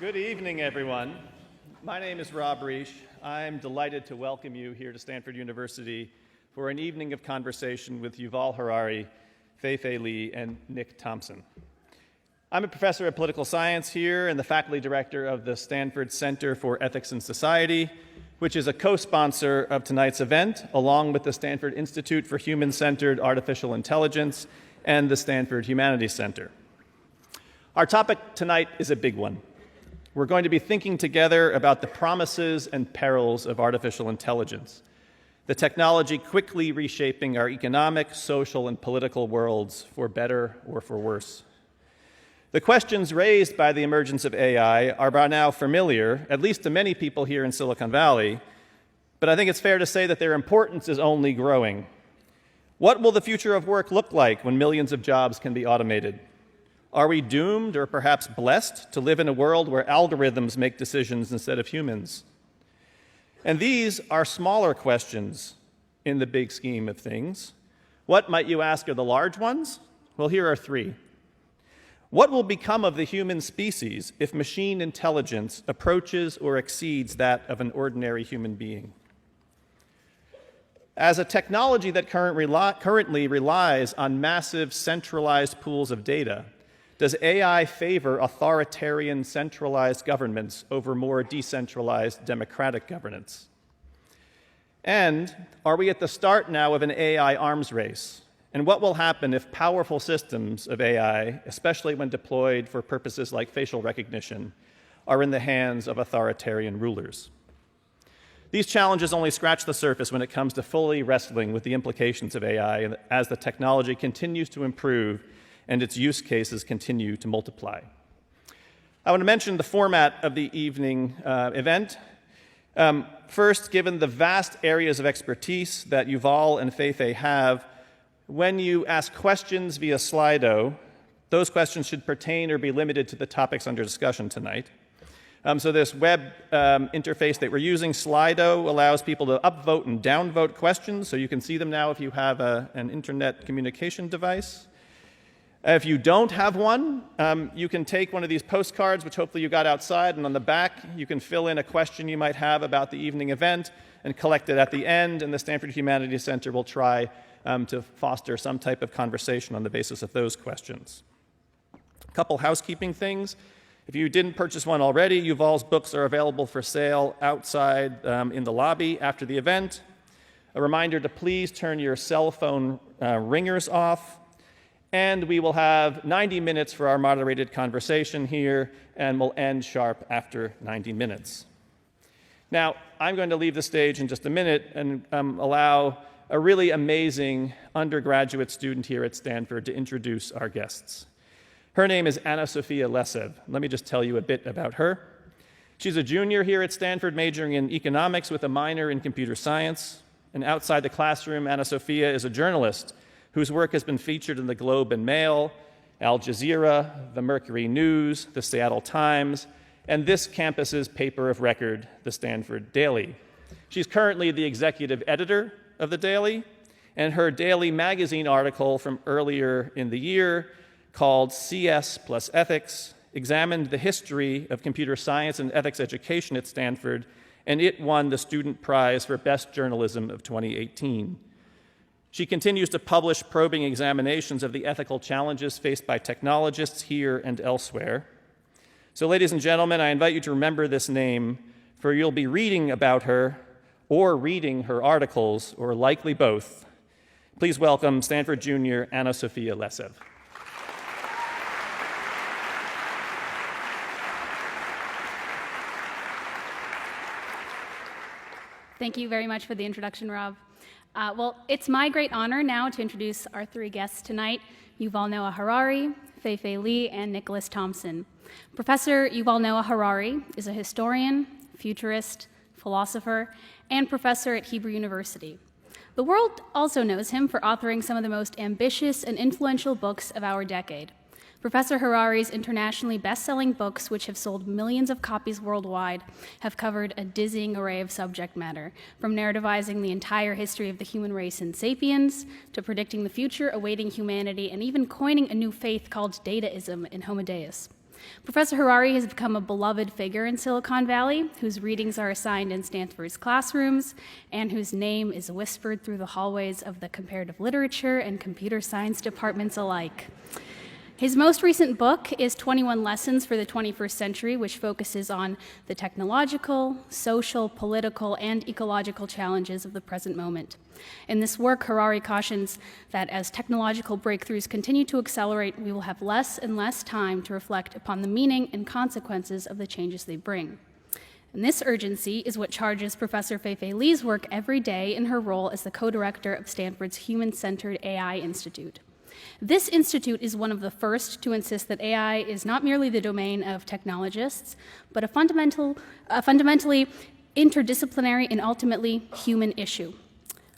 Good evening, everyone. My name is Rob Reich. I'm delighted to welcome you here to Stanford University for an evening of conversation with Yuval Harari, Fei-Fei Li, and Nick Thompson. I'm a professor of political science here and the faculty director of the Stanford Center for Ethics and Society, which is a co-sponsor of tonight's event, along with the Stanford Institute for Human-Centered Artificial Intelligence and the Stanford Humanities Center. Our topic tonight is a big one. We're going to be thinking together about the promises and perils of artificial intelligence, the technology quickly reshaping our economic, social, and political worlds for better or for worse. The questions raised by the emergence of AI are by now familiar, at least to many people here in Silicon Valley, but I think it's fair to say that their importance is only growing. What will the future of work look like when millions of jobs can be automated? Are we doomed or perhaps blessed to live in a world where algorithms make decisions instead of humans? And these are smaller questions in the big scheme of things. What, might you ask, are the large ones? Well, here are three. What will become of the human species if machine intelligence approaches or exceeds that of an ordinary human being? As a technology that currently relies on massive centralized pools of data, does AI favor authoritarian centralized governments over more decentralized democratic governance? And are we at the start now of an AI arms race? And what will happen if powerful systems of AI, especially when deployed for purposes like facial recognition, are in the hands of authoritarian rulers? These challenges only scratch the surface when it comes to fully wrestling with the implications of AI as the technology continues to improve and its use cases continue to multiply. I want to mention the format of the evening event. First, given the vast areas of expertise that Yuval and Fei-Fei have, when you ask questions via Slido, those questions should pertain or be limited to the topics under discussion tonight. So this web interface that we're using, Slido, allows people to upvote and downvote questions, so you can see them now if you have an internet communication device. If you don't have one, you can take one of these postcards, which hopefully you got outside, and on the back you can fill in a question you might have about the evening event and collect it at the end, and the Stanford Humanities Center will try to foster some type of conversation on the basis of those questions. A couple housekeeping things. If you didn't purchase one already, Yuval's books are available for sale outside in the lobby after the event. A reminder to please turn your cell phone ringers off. And we will have 90 minutes for our moderated conversation here, and we'll end sharp after 90 minutes. Now, I'm going to leave the stage in just a minute and allow a really amazing undergraduate student here at Stanford to introduce our guests. Her name is Anna Sophia Lesev. Let me just tell you a bit about her. She's a junior here at Stanford, majoring in economics with a minor in computer science. And outside the classroom, Anna Sophia is a journalist whose work has been featured in the Globe and Mail, Al Jazeera, the Mercury News, the Seattle Times, and this campus's paper of record, the Stanford Daily. She's currently the executive editor of the Daily, and her Daily magazine article from earlier in the year, called CS plus Ethics, examined the history of computer science and ethics education at Stanford, and it won the Student Prize for Best Journalism of 2018. She continues to publish probing examinations of the ethical challenges faced by technologists here and elsewhere. So, ladies and gentlemen, I invite you to remember this name, for you'll be reading about her or reading her articles, or likely both. Please welcome Stanford junior Anna Sophia Lesev. Thank you very much for the introduction, Rob. Well, it's my great honor now to introduce our three guests tonight, Yuval Noah Harari, Fei-Fei Li, and Nicholas Thompson. Professor Yuval Noah Harari is a historian, futurist, philosopher, and professor at Hebrew University. The world also knows him for authoring some of the most ambitious and influential books of our decade. Professor Harari's internationally best-selling books, which have sold millions of copies worldwide, have covered a dizzying array of subject matter, from narrativizing the entire history of the human race in Sapiens, to predicting the future awaiting humanity, and even coining a new faith called Dataism in Homo Deus. Professor Harari has become a beloved figure in Silicon Valley, whose readings are assigned in Stanford's classrooms, and whose name is whispered through the hallways of the comparative literature and computer science departments alike. His most recent book is 21 Lessons for the 21st Century, which focuses on the technological, social, political, and ecological challenges of the present moment. In this work, Harari cautions that as technological breakthroughs continue to accelerate, we will have less and less time to reflect upon the meaning and consequences of the changes they bring. And this urgency is what charges Professor Fei-Fei Li's work every day in her role as the co-director of Stanford's Human-Centered AI Institute. This institute is one of the first to insist that AI is not merely the domain of technologists, but a fundamentally interdisciplinary and ultimately human issue.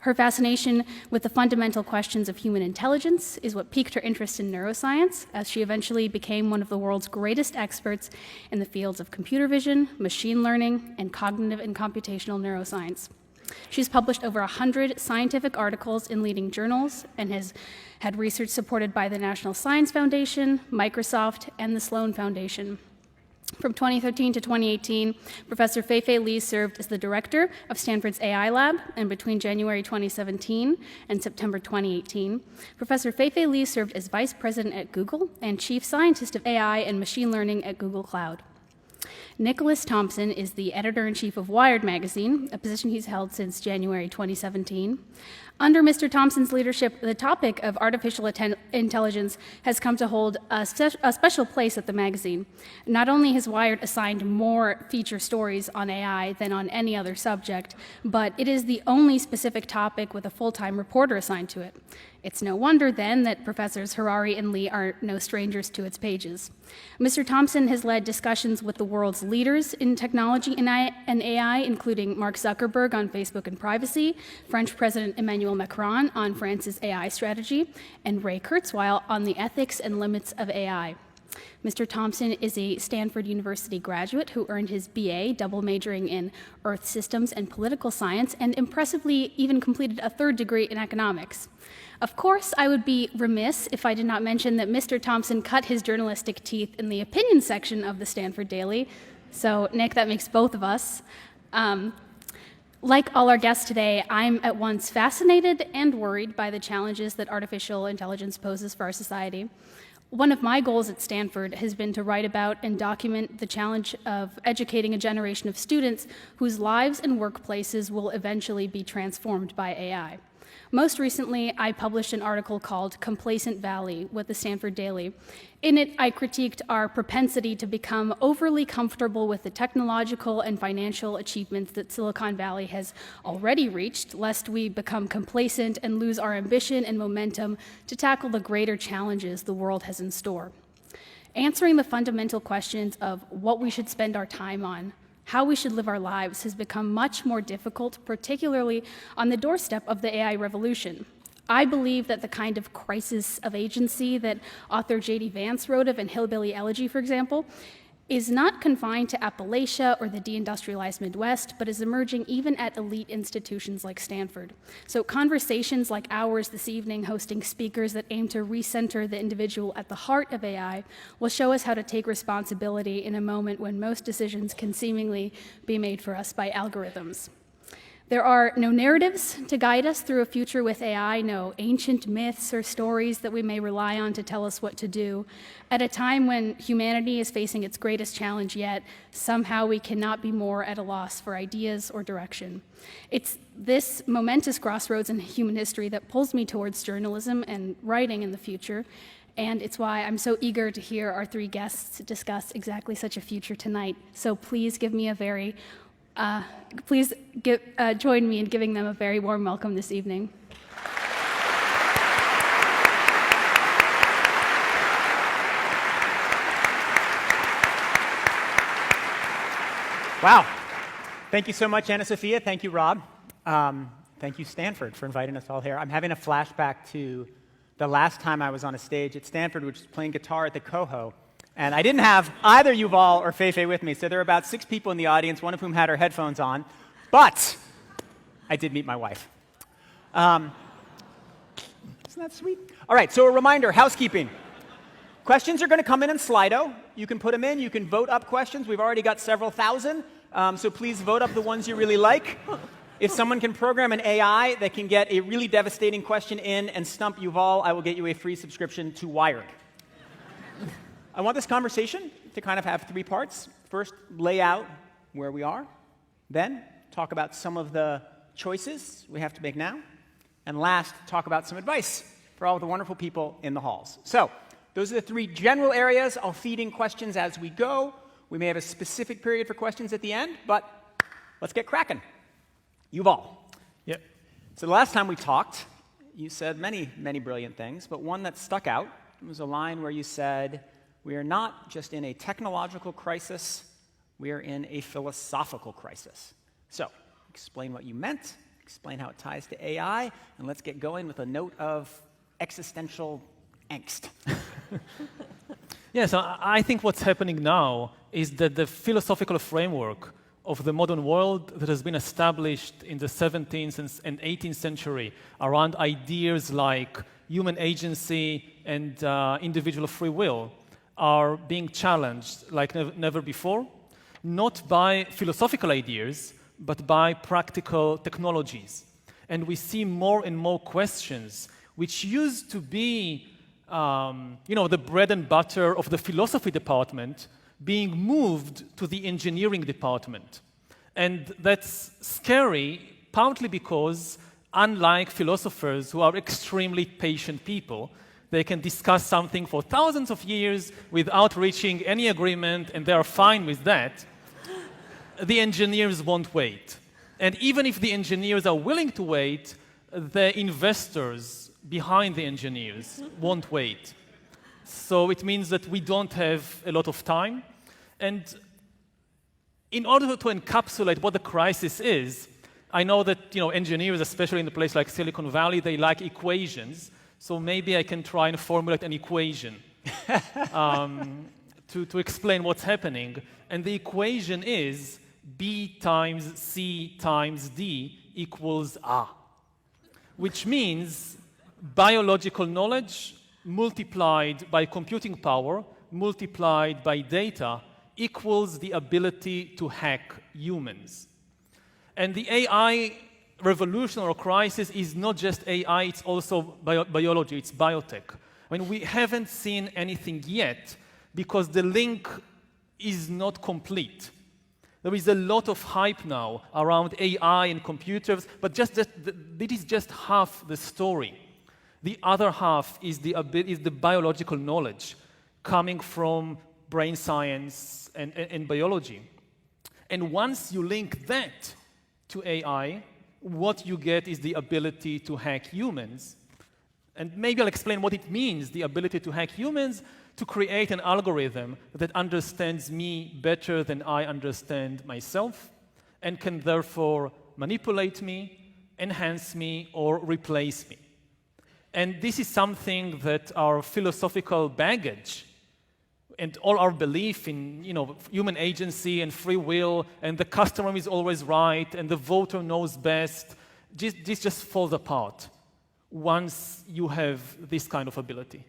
Her fascination with the fundamental questions of human intelligence is what piqued her interest in neuroscience, as she eventually became one of the world's greatest experts in the fields of computer vision, machine learning, and cognitive and computational neuroscience. She's published over 100 scientific articles in leading journals and has had research supported by the National Science Foundation, Microsoft, and the Sloan Foundation. From 2013 to 2018, Professor Fei-Fei Li served as the director of Stanford's AI Lab, and between January 2017 and September 2018, Professor Fei-Fei Li served as vice president at Google and chief scientist of AI and machine learning at Google Cloud. Nicholas Thompson is the editor-in-chief of Wired magazine, a position he's held since January 2017. Under Mr. Thompson's leadership, the topic of artificial intelligence has come to hold a special place at the magazine. Not only has Wired assigned more feature stories on AI than on any other subject, but it is the only specific topic with a full-time reporter assigned to it. It's no wonder, then, that Professors Harari and Li are no strangers to its pages. Mr. Thompson has led discussions with the world's leaders in technology and AI, including Mark Zuckerberg on Facebook and privacy, French President Emmanuel Macron on France's AI strategy, and Ray Kurzweil on the ethics and limits of AI. Mr. Thompson is a Stanford University graduate who earned his BA, double majoring in Earth Systems and Political Science, and impressively even completed a third degree in economics. Of course, I would be remiss if I did not mention that Mr. Thompson cut his journalistic teeth in the opinion section of the Stanford Daily. So, Nick, that makes both of us. Like all our guests today, I'm at once fascinated and worried by the challenges that artificial intelligence poses for our society. One of my goals at Stanford has been to write about and document the challenge of educating a generation of students whose lives and workplaces will eventually be transformed by AI. Most recently, I published an article called Complacent Valley with the Stanford Daily. In it, I critiqued our propensity to become overly comfortable with the technological and financial achievements that Silicon Valley has already reached, lest we become complacent and lose our ambition and momentum to tackle the greater challenges the world has in store. Answering the fundamental questions of what we should spend our time on, how we should live our lives, has become much more difficult, particularly on the doorstep of the AI revolution. I believe that the kind of crisis of agency that author J.D. Vance wrote of in Hillbilly Elegy, for example, is not confined to Appalachia or the deindustrialized Midwest, but is emerging even at elite institutions like Stanford. So conversations like ours this evening, hosting speakers that aim to recenter the individual at the heart of AI, will show us how to take responsibility in a moment when most decisions can seemingly be made for us by algorithms. There are no narratives to guide us through a future with AI, no ancient myths or stories that we may rely on to tell us what to do. At a time when humanity is facing its greatest challenge yet, somehow we cannot be more at a loss for ideas or direction. It's this momentous crossroads in human history that pulls me towards journalism and writing in the future, and it's why I'm so eager to hear our three guests discuss exactly such a future tonight. So please give me a very join me in giving them a very warm welcome this evening. Wow. Thank you so much, Anna Sophia. Thank you, Rob. Thank you, Stanford, for inviting us all here. I'm having a flashback to the last time I was on a stage at Stanford, which was playing guitar at the Coho. And I didn't have either Yuval or Fei-Fei with me, so there were about 6 people in the audience, one of whom had her headphones on. But I did meet my wife. Isn't that sweet? All right, so a reminder, housekeeping. Questions are going to come in Slido. You can put them in. You can vote up questions. We've already got several thousand, so please vote up the ones you really like. If someone can program an AI that can get a really devastating question in and stump Yuval, I will get you a free subscription to Wired. I want this conversation to kind of have three parts. First, lay out where we are. Then, talk about some of the choices we have to make now. And last, talk about some advice for all of the wonderful people in the halls. So, those are the three general areas. I'll feed in questions as we go. We may have a specific period for questions at the end, but let's get cracking. Yuval. Yep. So the last time we talked, you said many, many brilliant things, but one that stuck out was a line where you said, we are not just in a technological crisis, we are in a philosophical crisis. So, explain what you meant, explain how it ties to AI, and let's get going with a note of existential angst. Yeah, so I think what's happening now is that the philosophical framework of the modern world that has been established in the 17th and 18th century around ideas like human agency and individual free will are being challenged like never before, not by philosophical ideas, but by practical technologies. And we see more and more questions which used to be the bread and butter of the philosophy department being moved to the engineering department. And that's scary, partly because, unlike philosophers who are extremely patient people, they can discuss something for thousands of years without reaching any agreement, and they are fine with that. The engineers won't wait. And even if the engineers are willing to wait, the investors behind the engineers won't wait. So it means that we don't have a lot of time. And in order to encapsulate what the crisis is, I know that engineers, especially in a place like Silicon Valley, they like equations. So maybe I can try and formulate an equation to explain what's happening. And the equation is B times C times D equals A, which means biological knowledge multiplied by computing power multiplied by data equals the ability to hack humans. And the AI revolution or crisis is not just AI, it's also biology, it's biotech. I mean, we haven't seen anything yet because the link is not complete. There is a lot of hype now around AI and computers, but this is just half the story. The other half is the biological knowledge coming from brain science and biology. And once you link that to AI, what you get is the ability to hack humans. And maybe I'll explain what it means, the ability to hack humans, to create an algorithm that understands me better than I understand myself, and can therefore manipulate me, enhance me, or replace me. And this is something that our philosophical baggage and all our belief in human agency and free will, and the customer is always right, and the voter knows best, this just falls apart once you have this kind of ability.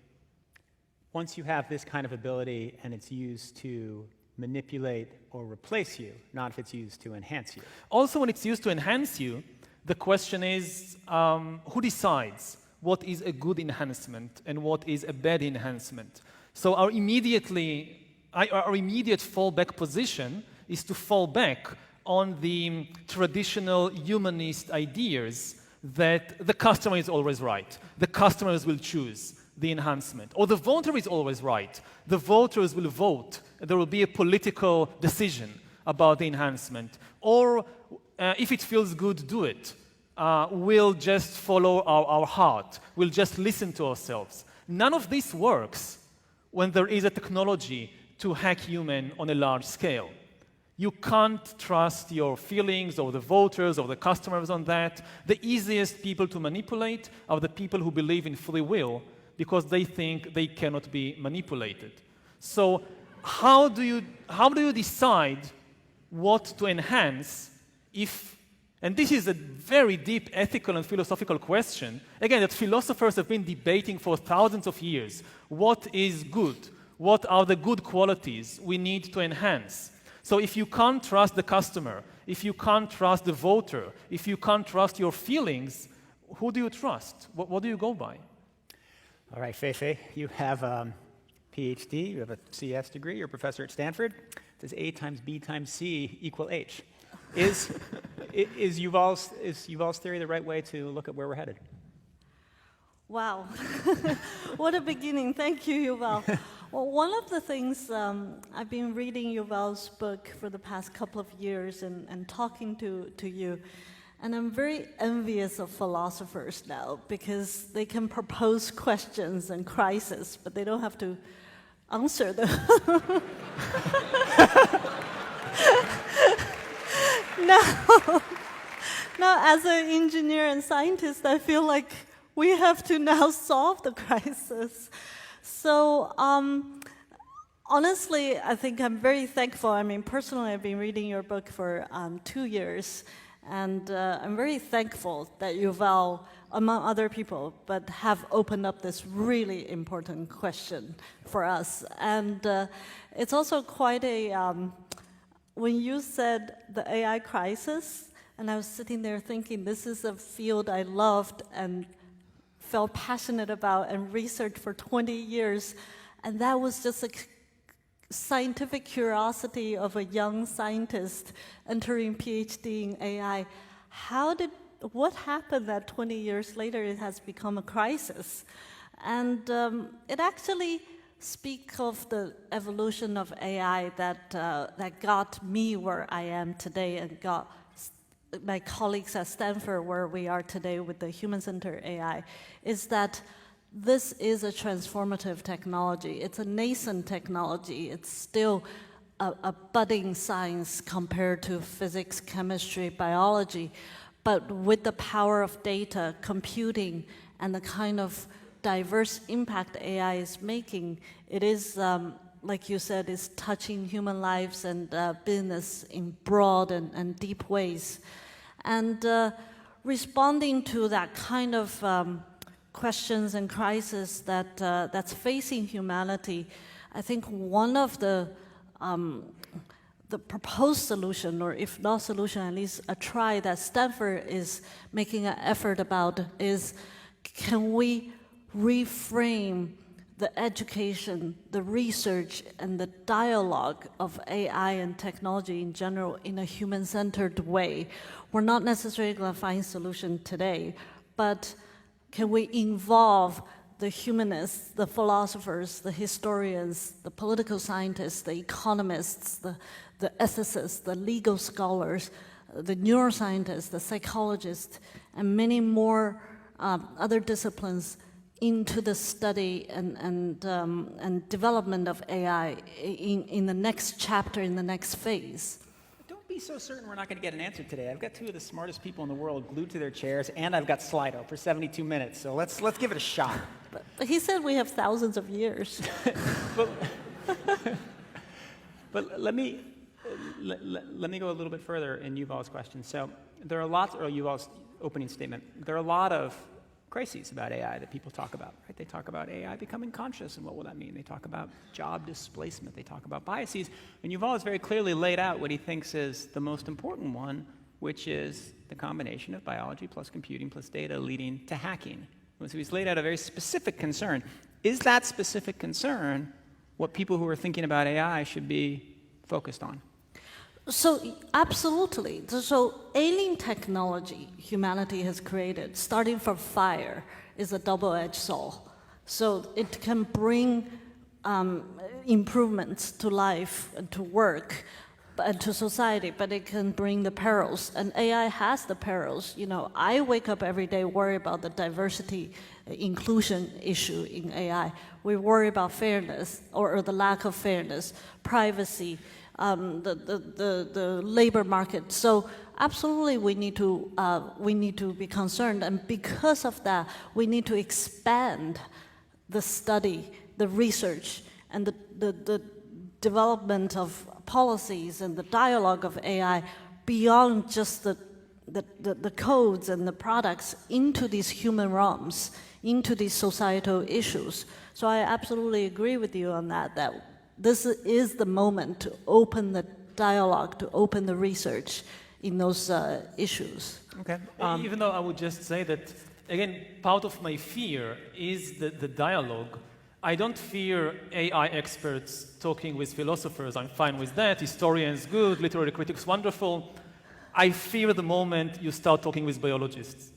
Once you have this kind of ability and it's used to manipulate or replace you, not if it's used to enhance you. Also, when it's used to enhance you, the question is, who decides what is a good enhancement and what is a bad enhancement? So our immediate fallback position is to fall back on the traditional humanist ideas that the customer is always right. The customers will choose the enhancement. Or the voter is always right. The voters will vote. There will be a political decision about the enhancement. Or if it feels good, do it. We'll just follow our heart. We'll just listen to ourselves. None of this works when there is a technology to hack human on a large scale. You can't trust your feelings or the voters or the customers on that. The easiest people to manipulate are the people who believe in free will because they think they cannot be manipulated. So how do you decide what to enhance if, and this is a very deep ethical and philosophical question, again, that philosophers have been debating for thousands of years. What is good? What are the good qualities we need to enhance? So if you can't trust the customer, if you can't trust the voter, if you can't trust your feelings, who do you trust? What do you go by? All right, Feifei, you have a PhD, you have a CS degree, you're a professor at Stanford. Does A times B times C equal H? Is Yuval's theory the right way to look at where we're headed? Wow, what a beginning. Thank you, Yuval. Well, one of the things, I've been reading Yuval's book for the past couple of years and talking to you, and I'm very envious of philosophers now because they can propose questions and crises, but they don't have to answer them. Now, as an engineer and scientist, I feel like we have to now solve the crisis. So honestly, I think I'm very thankful. I mean, personally, I've been reading your book for 2 years, and I'm very thankful that Yuval, among other people, but have opened up this really important question for us. And it's also quite a, when you said the AI crisis, and I was sitting there thinking, this is a field I loved and felt passionate about and researched for 20 years. And that was just a scientific curiosity of a young scientist entering PhD in AI. What happened that 20 years later it has become a crisis? And it actually speaks of the evolution of AI that got me where I am today and got my colleagues at Stanford where we are today with the human-centered AI, is that this is a transformative technology. It's a nascent technology. It's still a budding science compared to physics, chemistry, biology. But with the power of data, computing, and the kind of diverse impact AI is making, it is, like you said, is touching human lives and business in broad and deep ways. And responding to that kind of questions and crises that's facing humanity, I think one of the proposed solution, or if not solution, at least a try that Stanford is making an effort about is, can we reframe the education, the research, and the dialogue of AI and technology in general in a human-centered way? We're not necessarily going to find solution today, but can we involve the humanists, the philosophers, the historians, the political scientists, the economists, the ethicists, the legal scholars, the neuroscientists, the psychologists, and many more other disciplines into the study and development of AI in the next chapter, in the next phase? Don't be so certain we're not going to get an answer today. I've got two of the smartest people in the world glued to their chairs, and I've got Slido for 72 minutes, so let's give it a shot. But he said we have thousands of years. but let me go a little bit further in Yuval's question. So there are lots, or Yuval's opening statement, there are a lot of crises about AI that people talk about, right? They talk about AI becoming conscious, and what will that mean? They talk about job displacement. They talk about biases. And Yuval has very clearly laid out what he thinks is the most important one, which is the combination of biology plus computing plus data leading to hacking. So he's laid out a very specific concern. Is that specific concern what people who are thinking about AI should be focused on? So absolutely. So alien technology humanity has created, starting from fire, is a double-edged sword. So it can bring improvements to life and to work and to society, but it can bring the perils. And AI has the perils. You know, I wake up every day worry about the diversity, inclusion issue in AI. We worry about fairness or the lack of fairness, privacy, the labor market. So absolutely, we need to be concerned, and because of that, we need to expand the study, the research, and the development of policies and the dialogue of AI beyond just the codes and the products into these human realms, into these societal issues. So I absolutely agree with you on that, that this is the moment to open the dialogue, to open the research in those issues. Okay. Even though I would just say that, again, part of my fear is the dialogue. I don't fear AI experts talking with philosophers. I'm fine with that. Historians, good. Literary critics, wonderful. I fear the moment you start talking with biologists.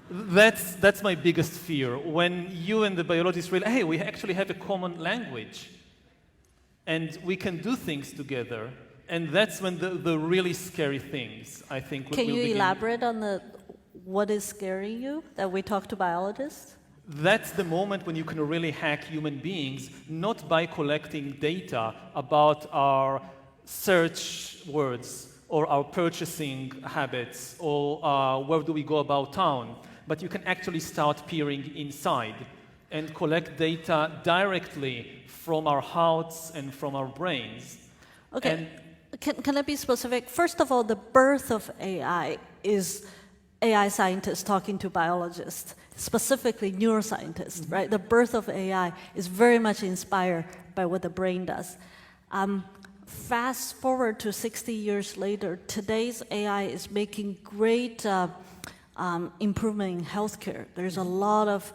That's my biggest fear. When you and the biologists realize, hey, we actually have a common language, and we can do things together, and that's when the really scary things, I think, will begin. Can you elaborate on what is scaring you, that we talk to biologists? That's the moment when you can really hack human beings, not by collecting data about our search words or our purchasing habits or where do we go about town, but you can actually start peering inside and collect data directly from our hearts and from our brains. Okay, can I be specific? First of all, the birth of AI is AI scientists talking to biologists, specifically neuroscientists, right? The birth of AI is very much inspired by what the brain does. Fast forward to 60 years later, today's AI is making great improvement in healthcare. There's a lot of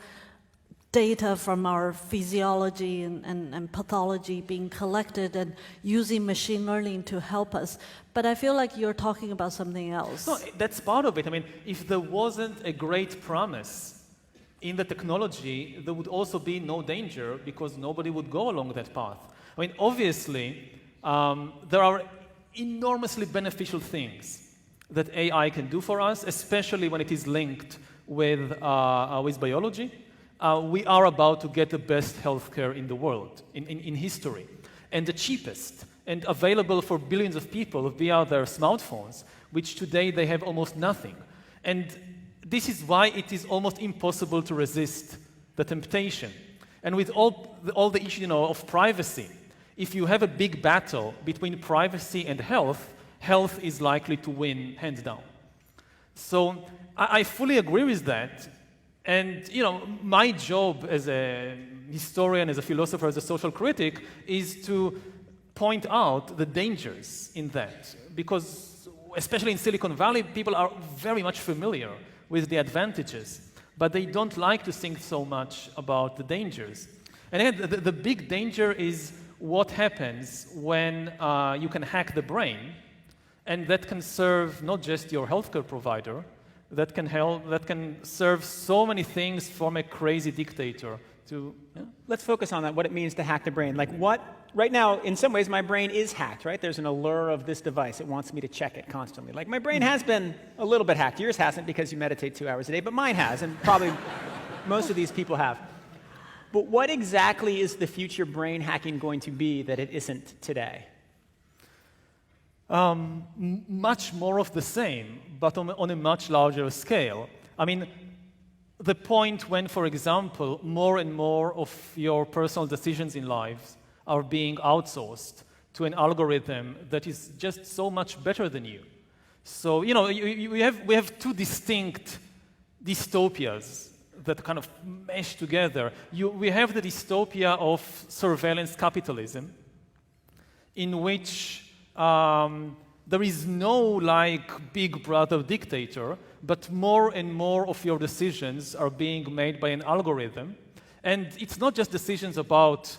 data from our physiology and pathology being collected and using machine learning to help us. But I feel like you're talking about something else. No, that's part of it. I mean, if there wasn't a great promise in the technology, there would also be no danger because nobody would go along that path. I mean, obviously, there are enormously beneficial things that AI can do for us, especially when it is linked with biology. We are about to get the best healthcare in the world, in history, and the cheapest, and available for billions of people via their smartphones, which today they have almost nothing. And this is why it is almost impossible to resist the temptation. And with all the issue, of privacy, if you have a big battle between privacy and health, health is likely to win hands down. So I fully agree with that. And my job as a historian, as a philosopher, as a social critic, is to point out the dangers in that. Because, especially in Silicon Valley, people are very much familiar with the advantages, but they don't like to think so much about the dangers. And again, the big danger is what happens when you can hack the brain, and that can serve not just your healthcare provider, that can serve so many things from a crazy dictator to... Yeah. Let's focus on that, what it means to hack the brain. Like right now, in some ways, my brain is hacked, right? There's an allure of this device. It wants me to check it constantly. Like, my brain has been a little bit hacked. Yours hasn't because you meditate 2 hours a day, but mine has, and probably most of these people have. But what exactly is the future brain hacking going to be that it isn't today? Much more of the same, but on a much larger scale. I mean, the point when, for example, more and more of your personal decisions in life are being outsourced to an algorithm that is just so much better than you. So, we have two distinct dystopias that kind of mesh together. We have the dystopia of surveillance capitalism, in which there is no big brother dictator, but more and more of your decisions are being made by an algorithm. And it's not just decisions about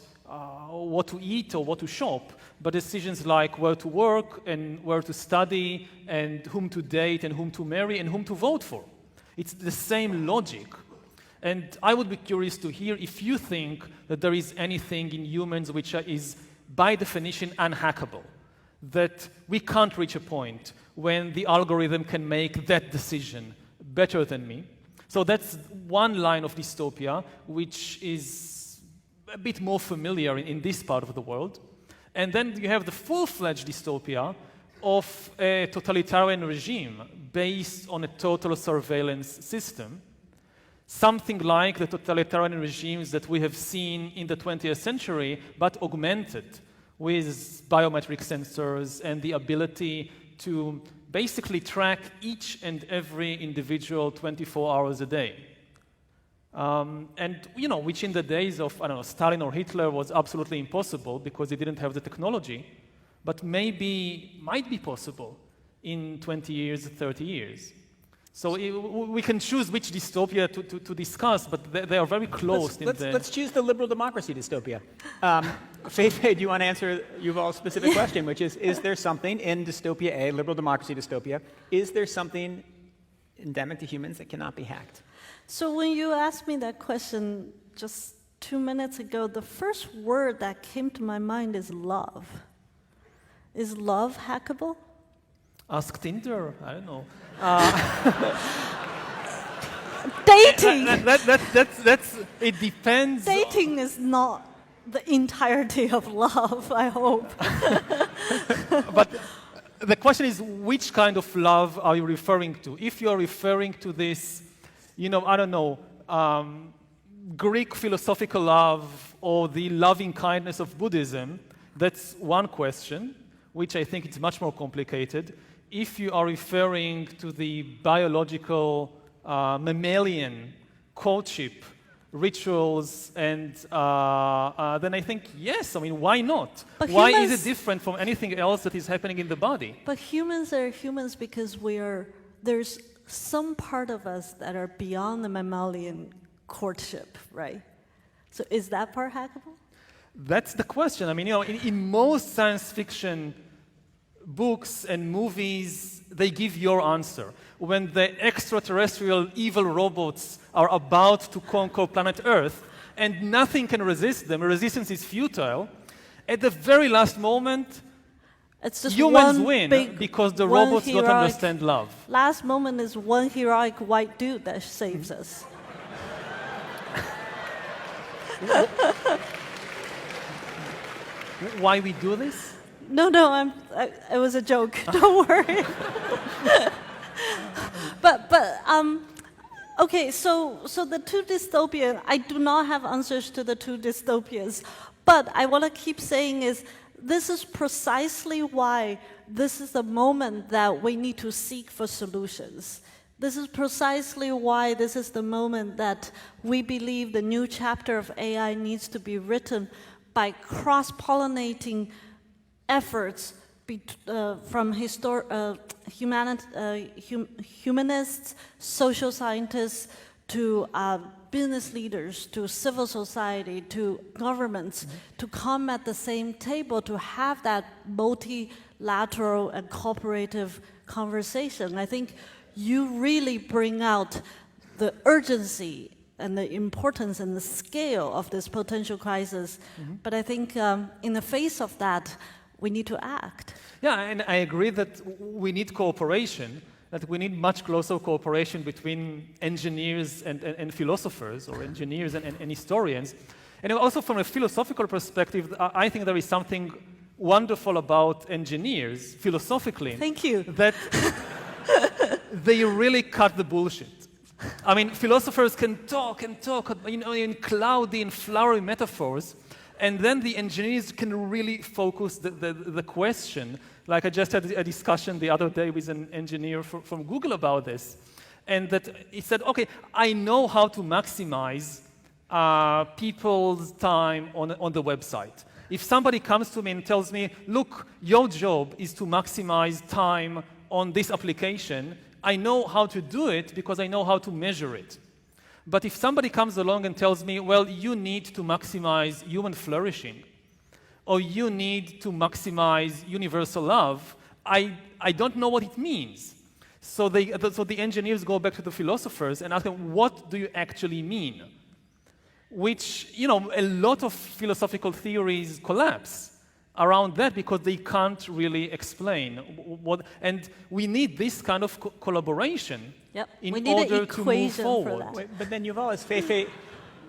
what to eat or what to shop, but decisions like where to work and where to study and whom to date and whom to marry and whom to vote for. It's the same logic. And I would be curious to hear if you think that there is anything in humans which is by definition unhackable, that we can't reach a point when the algorithm can make that decision better than me. So that's one line of dystopia, which is a bit more familiar in this part of the world. And then you have the full-fledged dystopia of a totalitarian regime based on a total surveillance system, something like the totalitarian regimes that we have seen in the 20th century, but augmented with biometric sensors and the ability to basically track each and every individual 24 hours a day. And, which in the days of, Stalin or Hitler was absolutely impossible because they didn't have the technology, but maybe might be possible in 20 years, 30 years. So we can choose which dystopia to discuss, but they are very close. Let's choose the liberal democracy dystopia. Fei, do you want to answer Yuval's specific question, which is there something in dystopia A, liberal democracy dystopia, is there something endemic to humans that cannot be hacked? So when you asked me that question just 2 minutes ago, the first word that came to my mind is love. Is love hackable? Ask Tinder, I don't know. Dating! It depends. Dating is not the entirety of love, I hope. But the question is, which kind of love are you referring to? If you are referring to this, Greek philosophical love or the loving kindness of Buddhism, that's one question, which I think is much more complicated. If you are referring to the biological mammalian courtship rituals, and then I think, yes, why not? But why is it different from anything else that is happening in the body? But humans are humans because there's some part of us that are beyond the mammalian courtship, right? So is that part hackable? That's the question. In most science fiction books and movies, they give your answer. When the extraterrestrial evil robots are about to conquer planet Earth and nothing can resist them, resistance is futile, at the very last moment, it's just humans win because the robots don't understand love. Last moment is one heroic white dude that saves us. Why we do this? No, it was a joke. Don't worry. Okay. So the two dystopias. I do not have answers to the two dystopias, but I want to keep saying is this is precisely why this is the moment that we need to seek for solutions. This is precisely why this is the moment that we believe the new chapter of AI needs to be written by cross-pollinating efforts from humanists, social scientists, to business leaders, to civil society, to governments, to come at the same table to have that multilateral and cooperative conversation. I think you really bring out the urgency and the importance and the scale of this potential crisis. But I think in the face of that, we need to act. Yeah, and I agree that we need cooperation, that we need much closer cooperation between engineers and philosophers, or engineers and historians. And also from a philosophical perspective, I think there is something wonderful about engineers, philosophically. Thank you. That they really cut the bullshit. Philosophers can talk and talk, in cloudy and flowery metaphors, and then the engineers can really focus the question. Like I just had a discussion the other day with an engineer from Google about this, and that he said, okay, I know how to maximize people's time on the website. If somebody comes to me and tells me, look, your job is to maximize time on this application, I know how to do it because I know how to measure it. But if somebody comes along and tells me, well, you need to maximize human flourishing, or you need to maximize universal love, I don't know what it means. So the engineers go back to the philosophers and ask them, what do you actually mean? Which, a lot of philosophical theories collapse around that because they can't really explain what, and we need this kind of collaboration in order to move forward. But then Yuval,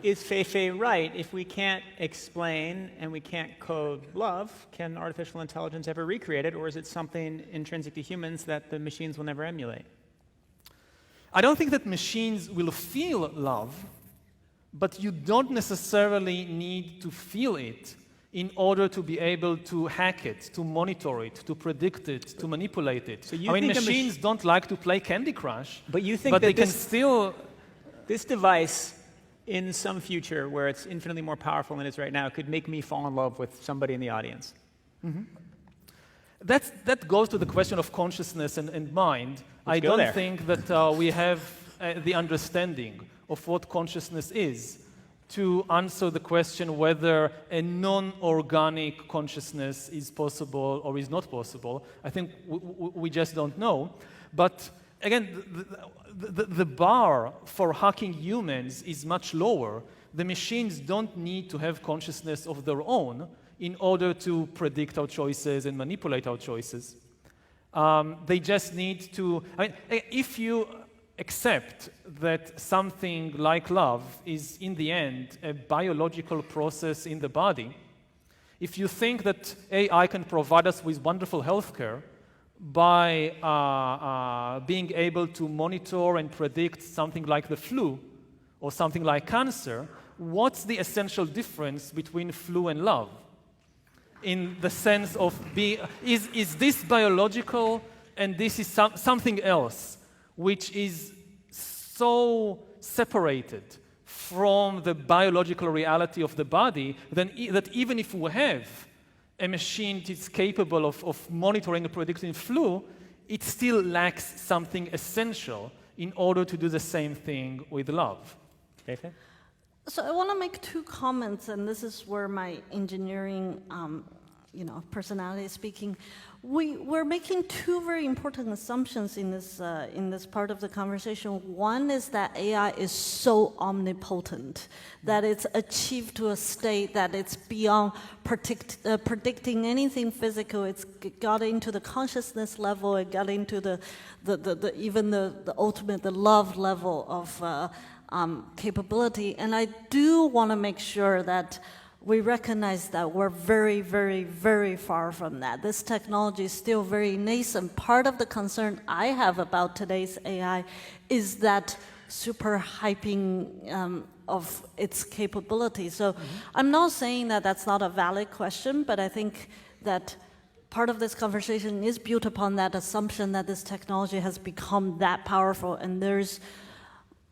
is Fei right? If we can't explain and we can't code love, can artificial intelligence ever recreate it, or is it something intrinsic to humans that the machines will never emulate? I don't think that machines will feel love, but you don't necessarily need to feel it in order to be able to hack it, to monitor it, to predict it, to manipulate it. So you I mean, think machines don't like to play Candy Crush, but you think but that they can still... this device, in some future where it's infinitely more powerful than it is right now, could make me fall in love with somebody in the audience? That goes to the question of consciousness and mind. I go don't there. think that we have the understanding of what consciousness is to answer the question whether a non-organic consciousness is possible or is not possible. I think we just don't know. But again, the bar for hacking humans is much lower. The machines don't need to have consciousness of their own in order to predict our choices and manipulate our choices. They just need to... I mean, if you accept that something like love is, in the end, a biological process in the body, if you think that AI can provide us with wonderful healthcare by being able to monitor and predict something like the flu or something like cancer, what's the essential difference between flu and love? In the sense of, is this biological and this is something else, which is so separated from the biological reality of the body that even if we have a machine that is capable of monitoring and predicting flu, it still lacks something essential in order to do the same thing with love. Nathan? So I want to make two comments, and this is where my engineering, personality is speaking. We're making two very important assumptions in this part of the conversation. One is that AI is so omnipotent that it's achieved to a state that it's beyond predicting anything physical. It's got into the consciousness level. It got into even the ultimate, the love level of capability. And I do want to make sure that we recognize that we're very, very, very far from that. This technology is still very nascent. Part of the concern I have about today's AI is that super hyping of its capabilities. So I'm not saying that that's not a valid question, but I think that part of this conversation is built upon that assumption that this technology has become that powerful, and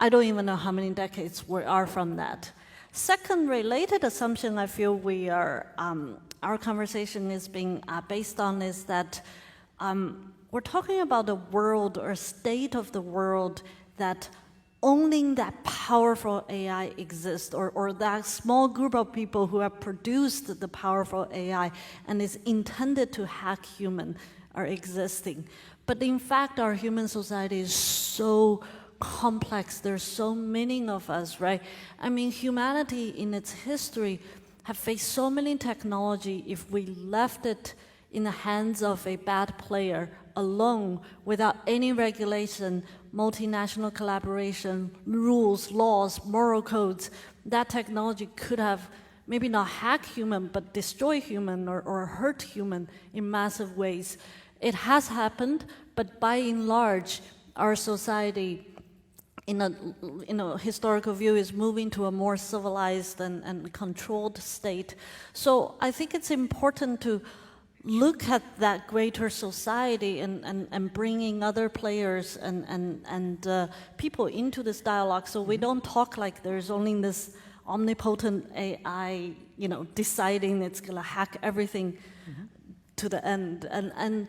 I don't even know how many decades we are from that. Second related assumption I feel our conversation is being based on is that we're talking about a world or state of the world that only that powerful AI exists, or that small group of people who have produced the powerful AI and is intended to hack human are existing. But in fact, our human society is so complex. There's so many of us, right? I mean, humanity in its history have faced so many technology. If we left it in the hands of a bad player alone, without any regulation, multinational collaboration, rules, laws, moral codes, that technology could have maybe not hack human, but destroy human or hurt human in massive ways. It has happened, but by and large, our society in a historical view is moving to a more civilized and controlled state. So I think it's important to look at that greater society and bringing other players and people into this dialogue, so we don't talk like there's only this omnipotent AI, deciding it's going to hack everything to the end. And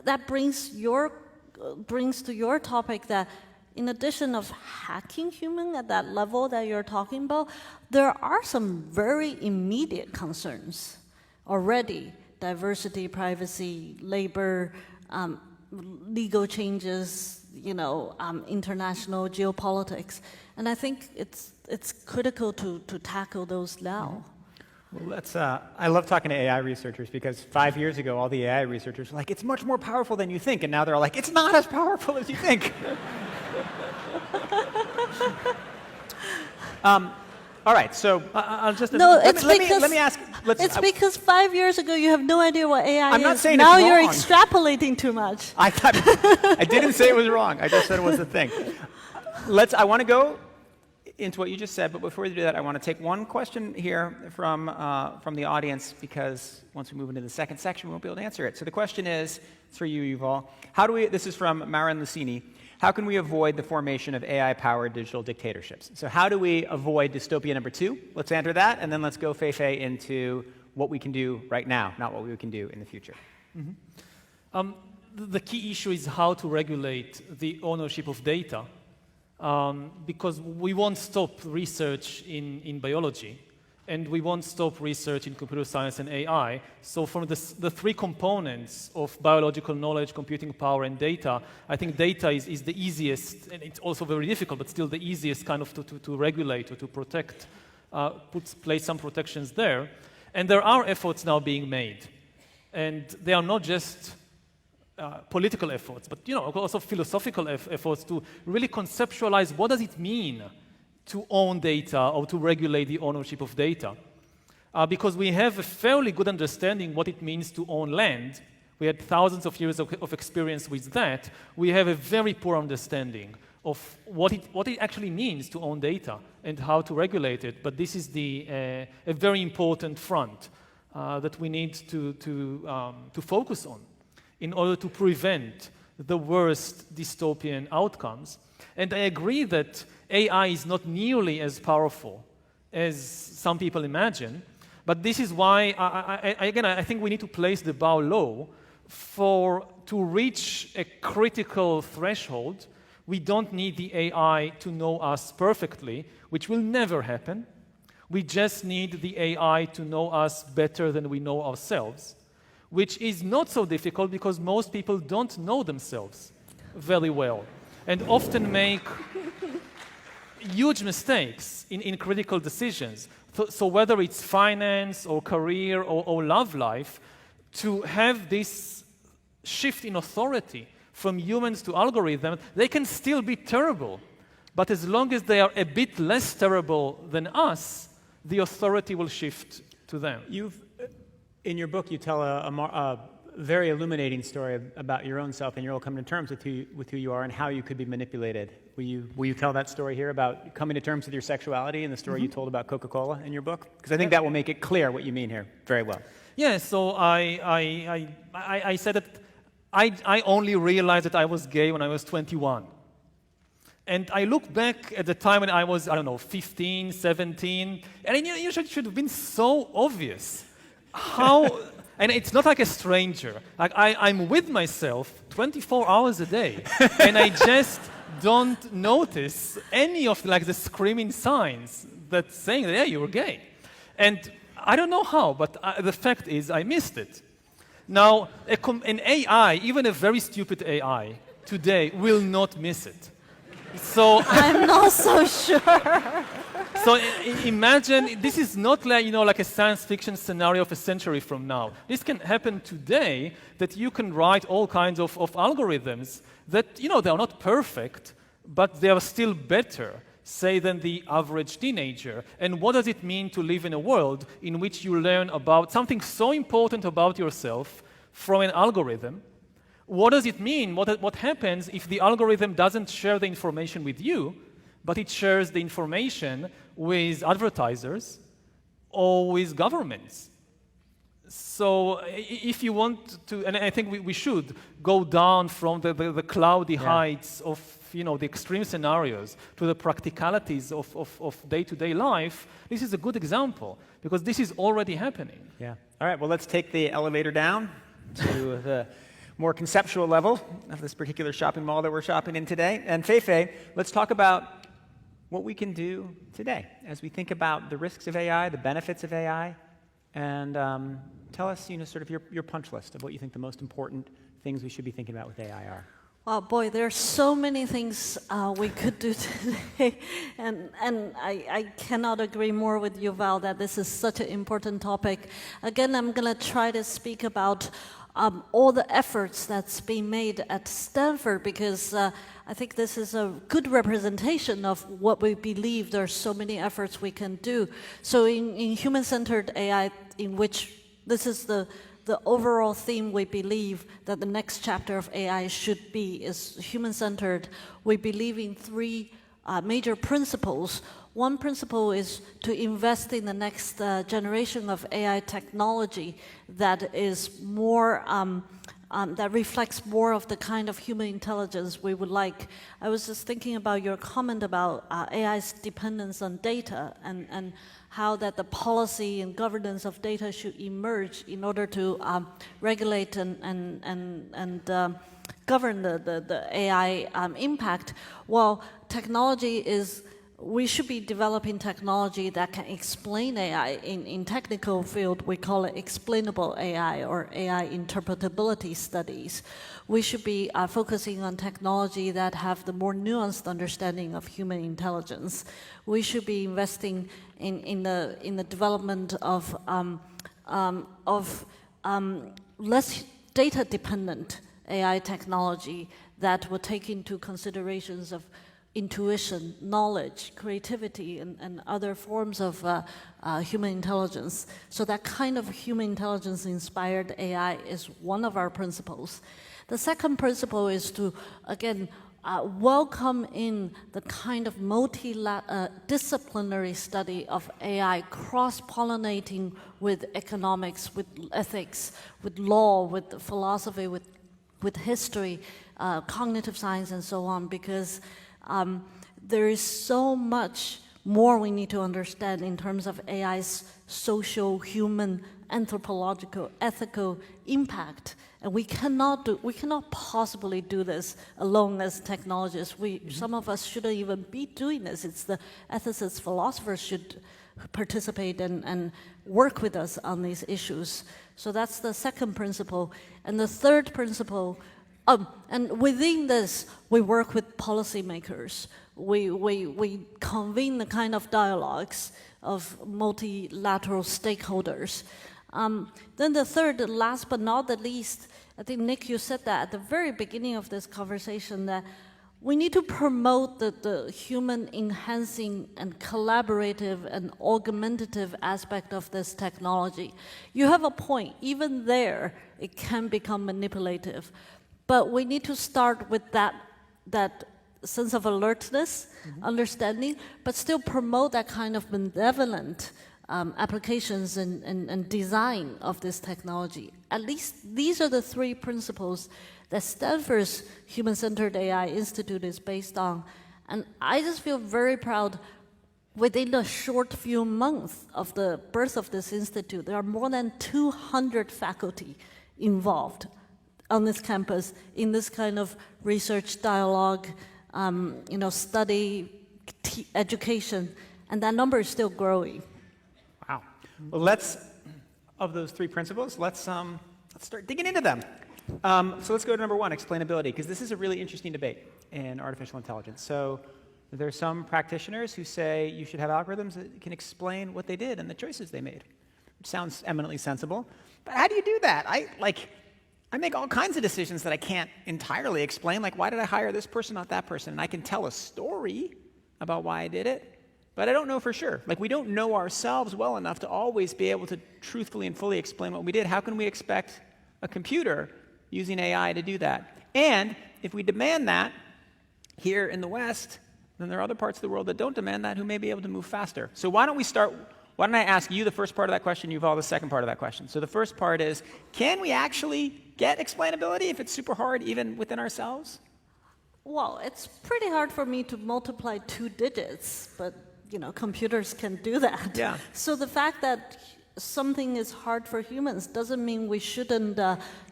that brings to your topic that in addition of hacking human at that level that you're talking about, there are some very immediate concerns already: diversity, privacy, labor, legal changes, international geopolitics. And I think it's critical to tackle those now. Well, I love talking to AI researchers, because 5 years ago, all the AI researchers were like, it's much more powerful than you think. And now they're like, it's not as powerful as you think. All right, so I'll just... Let me ask... It's because 5 years ago you have no idea what AI is. I'm not saying now it's you're wrong. extrapolating too much. I didn't say it was wrong. I just said it was a thing. I want to go into what you just said, but before we do that, I want to take one question here from the audience, because once we move into the second section, we won't be able to answer it. So the question is, it's for you, Yuval. This is from Marin Lucini. How can we avoid the formation of AI-powered digital dictatorships? So how do we avoid dystopia number 2? Let's answer that, and then let's go, Feifei, into what we can do right now, not what we can do in the future. The key issue is how to regulate the ownership of data, because we won't stop research in biology, and we won't stop research in computer science and AI. So from the 3 components of biological knowledge, computing power, and data, I think data is the easiest, and it's also very difficult, but still the easiest kind of to regulate or to protect, place some protections there. And there are efforts now being made. And they are not just political efforts, but also philosophical efforts to really conceptualize what does it mean to own data or to regulate the ownership of data. Because we have a fairly good understanding what it means to own land. We had thousands of years of experience with that. We have a very poor understanding of what it actually means to own data and how to regulate it. But this is a very important front that we need to focus on in order to prevent the worst dystopian outcomes. And I agree that AI is not nearly as powerful as some people imagine, but this is why, I think we need to place the bar low. To reach a critical threshold, we don't need the AI to know us perfectly, which will never happen. We just need the AI to know us better than we know ourselves, which is not so difficult because most people don't know themselves very well and often make huge mistakes in critical decisions. So whether it's finance or career or love life, to have this shift in authority from humans to algorithms, they can still be terrible. But as long as they are a bit less terrible than us, the authority will shift to them. In your book, you tell a very illuminating story about your own self and your own coming to terms with who you are and how you could be manipulated. Will you tell that story here about coming to terms with your sexuality and the story you told about Coca-Cola in your book? Because I think that will make it clear what you mean here very well. Yeah, so I said that I only realized that I was gay when I was 21. And I look back at the time when I was, 15, 17, and it should have been so obvious. How, and it's not like a stranger. Like I'm with myself 24 hours a day, and I just don't notice any of the screaming signs that saying that, yeah, you're gay. And I don't know how, but the fact is I missed it. Now, an AI, even a very stupid AI, today will not miss it. So I'm not so sure. So imagine, this is not like a science fiction scenario of a century from now. This can happen today, that you can write all kinds of algorithms that, they are not perfect, but they are still better, say, than the average teenager. And what does it mean to live in a world in which you learn about something so important about yourself from an algorithm? What does it mean? What happens if the algorithm doesn't share the information with you, but it shares the information with advertisers or with governments? So if you want to, and I think we should go down from the cloudy heights of the extreme scenarios to the practicalities of day-to-day life, this is a good example, because this is already happening. Yeah. All right, well, let's take the elevator down to the more conceptual level of this particular shopping mall that we're shopping in today. And Feifei, let's talk about what we can do today as we think about the risks of AI, the benefits of AI, and tell us, sort of your punch list of what you think the most important things we should be thinking about with AI are. Well, boy, there are so many things we could do today, and I cannot agree more with Yuval that this is such an important topic. Again, I'm going to try to speak about all the efforts that's being made at Stanford, because I think this is a good representation of what we believe there are so many efforts we can do. So in human-centered AI, in which this is the overall theme we believe that the next chapter of AI should be, is human-centered. We believe in three major principles. One principle is to invest in the next generation of AI technology that is more, that reflects more of the kind of human intelligence we would like. I was just thinking about your comment about AI's dependence on data and how that the policy and governance of data should emerge in order to regulate and govern the AI impact. Well, technology is, we should be developing technology that can explain AI. In technical field, we call it explainable AI or AI interpretability studies. We should be focusing on technology that have the more nuanced understanding of human intelligence. We should be investing in the development of less data-dependent AI technology that will take into considerations of intuition, knowledge, creativity, and other forms of human intelligence. So that kind of human intelligence-inspired AI is one of our principles. The second principle is to, again, welcome in the kind of multidisciplinary study of AI, cross-pollinating with economics, with ethics, with law, with philosophy, with history, cognitive science, and so on, because there is so much more we need to understand in terms of AI's social, human, anthropological, ethical impact. And we cannot possibly do this alone as technologists. Some of us shouldn't even be doing this. It's the ethicists, philosophers should participate and work with us on these issues. So that's the second principle. And the third principle, and within this, we work with policymakers. We convene the kind of dialogues of multilateral stakeholders. Then the third, last but not the least, I think, Nick, you said that at the very beginning of this conversation, that we need to promote the human enhancing and collaborative and augmentative aspect of this technology. You have a point. Even there, it can become manipulative. But we need to start with that sense of alertness, understanding, but still promote that kind of benevolent applications and design of this technology. At least these are the three principles that Stanford's Human-Centered AI Institute is based on. And I just feel very proud. Within a short few months of the birth of this institute, there are more than 200 faculty involved on this campus in this kind of research dialogue, study, education, and that number is still growing. Wow. Well, of those three principles, let's start digging into them. So let's go to number one, explainability, because this is a really interesting debate in artificial intelligence. So there are some practitioners who say you should have algorithms that can explain what they did and the choices they made, which sounds eminently sensible. But how do you do that? I make all kinds of decisions that I can't entirely explain, like why did I hire this person, not that person? And I can tell a story about why I did it, but I don't know for sure. Like, we don't know ourselves well enough to always be able to truthfully and fully explain what we did. How can we expect a computer using AI to do that? And if we demand that here in the West, then there are other parts of the world that don't demand that who may be able to move faster. So why don't I ask you the first part of that question, Yuval the second part of that question. So the first part is, can we actually get explainability if it's super hard even within ourselves? Well, it's pretty hard for me to multiply 2 digits, but computers can do that. Yeah. So the fact that something is hard for humans doesn't mean we shouldn't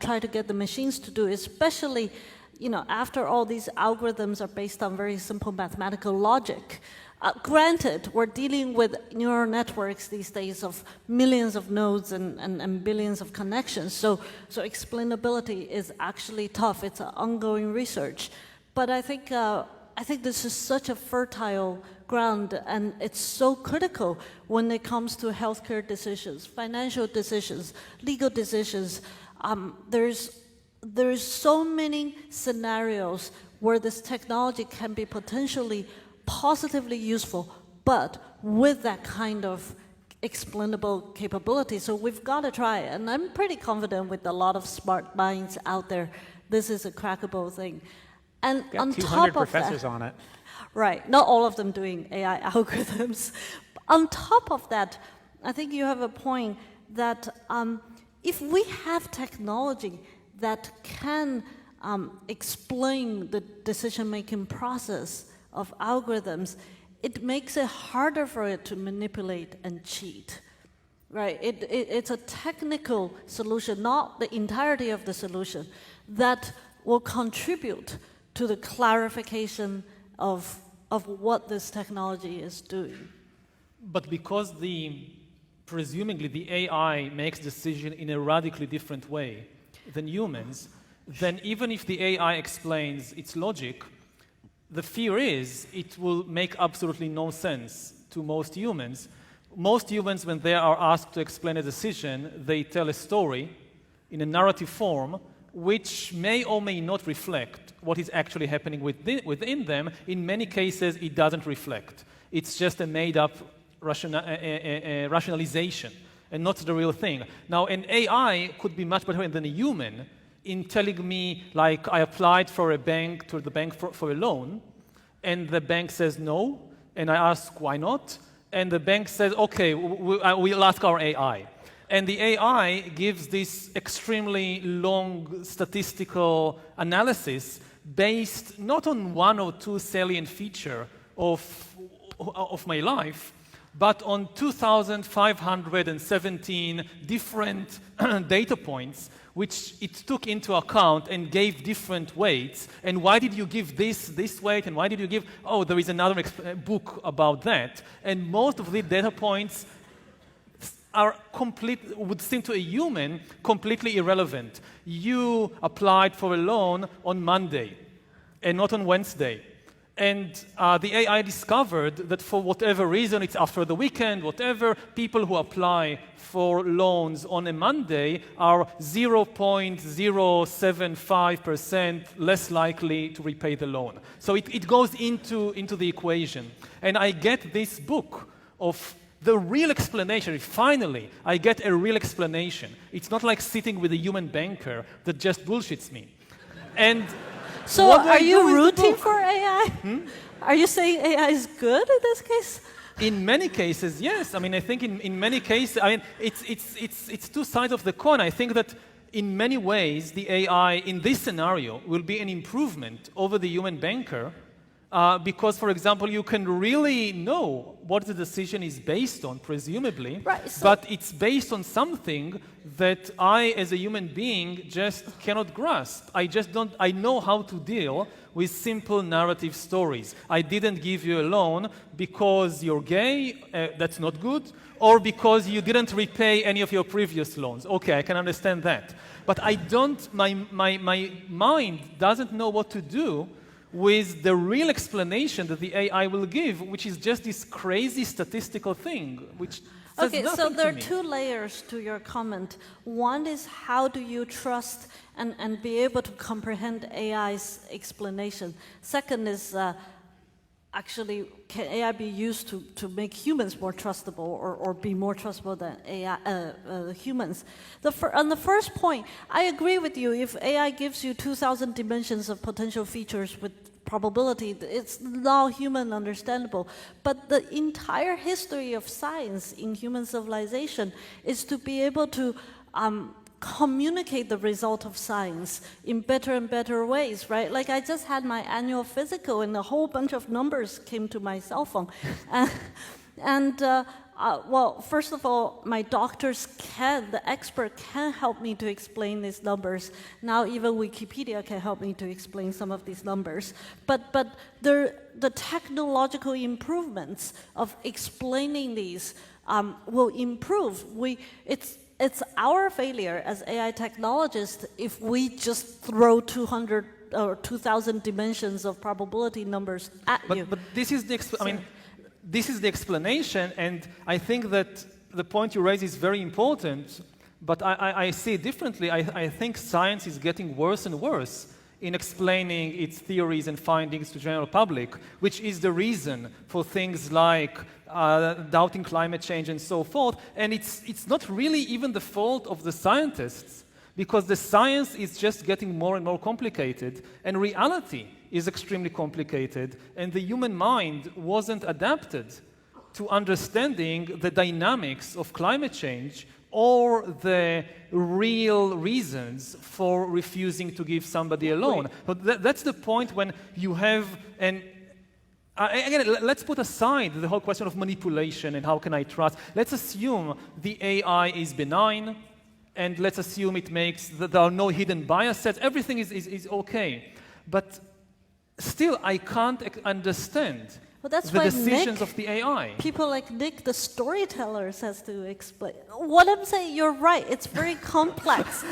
try to get the machines to do it, especially after all, these algorithms are based on very simple mathematical logic. Granted, we're dealing with neural networks these days of millions of nodes and billions of connections, so explainability is actually tough. It's an ongoing research. But I think this is such a fertile ground, and it's so critical when it comes to healthcare decisions, financial decisions, legal decisions. There's so many scenarios where this technology can be potentially positively useful, but with that kind of explainable capability. So we've got to try it. And I'm pretty confident with a lot of smart minds out there, this is a crackable thing. And Got on 200 top of professors that, on it. Right, not all of them doing AI algorithms. On top of that, I think you have a point that if we have technology that can explain the decision-making process of algorithms, it makes it harder for it to manipulate and cheat. Right? It's a technical solution, not the entirety of the solution, that will contribute to the clarification of what this technology is doing. But because presumably the AI makes decision in a radically different way than humans, then even if the AI explains its logic, the fear is it will make absolutely no sense to most humans. Most humans, when they are asked to explain a decision, they tell a story in a narrative form which may or may not reflect what is actually happening within them. In many cases, it doesn't reflect. It's just a made-up rationalization and not the real thing. Now, an AI could be much better than a human in telling me, like, I applied for the bank for a loan, and the bank says no, and I ask why not, and the bank says, okay, we'll ask our AI. And the AI gives this extremely long statistical analysis based not on one or two salient features of my life, but on 2,517 different data points, which it took into account and gave different weights. And why did you give this weight, and why did you give, oh, there is another book about that. And most of the data points are would seem to a human completely irrelevant. You applied for a loan on Monday and not on Wednesday. And the AI discovered that for whatever reason, it's after the weekend, whatever, people who apply for loans on a Monday are 0.075% less likely to repay the loan. So it goes into the equation. And I get this book of the real explanation. Finally, I get a real explanation. It's not like sitting with a human banker that just bullshits me. And so are you rooting for AI? Are you saying AI is good in this case? In many cases, yes. I mean, I think in many cases, I mean, it's two sides of the coin. I think that in many ways, the AI in this scenario will be an improvement over the human banker because, for example, you can really know what the decision is based on, presumably, right, so but it's based on something that I, as a human being, just cannot grasp. I know how to deal with simple narrative stories. I didn't give you a loan because you're gay, that's not good, or because you didn't repay any of your previous loans. Okay, I can understand that. But my mind doesn't know what to do with the real explanation that the AI will give, which is just this crazy statistical thing, which says okay, nothing so there to are me. two layers to your comment. One is how do you trust and be able to comprehend AI's explanation. Second is actually, can AI be used to make humans more trustable or be more trustable than humans? On the first point, I agree with you. If AI gives you 2,000 dimensions of potential features with probability, it's not human understandable. But the entire history of science in human civilization is to be able to communicate the result of science in better and better ways, right? Like I just had my annual physical and a whole bunch of numbers came to my cell phone. Well, first of all, my doctors the expert can help me to explain these numbers. Now even Wikipedia can help me to explain some of these numbers. But the technological improvements of explaining these will improve. It's our failure as AI technologists if we just throw 200 or 2,000 dimensions of probability numbers at you. But this is this is the explanation, and I think that the point you raise is very important, but I see it differently. I think science is getting worse and worse in explaining its theories and findings to the general public, which is the reason for things like doubting climate change and so forth. And it's not really even the fault of the scientists, because the science is just getting more and more complicated, and reality is extremely complicated, and the human mind wasn't adapted to understanding the dynamics of climate change or the real reasons for refusing to give somebody a loan. But that's the point when you have an again, let's put aside the whole question of manipulation and how can I trust. Let's assume the AI is benign, and let's assume it makes that there are no hidden biases. Everything is okay. But still, I can't understand the decisions of the AI. People like Nick, the storytellers, has to explain. What I'm saying, you're right. It's very complex.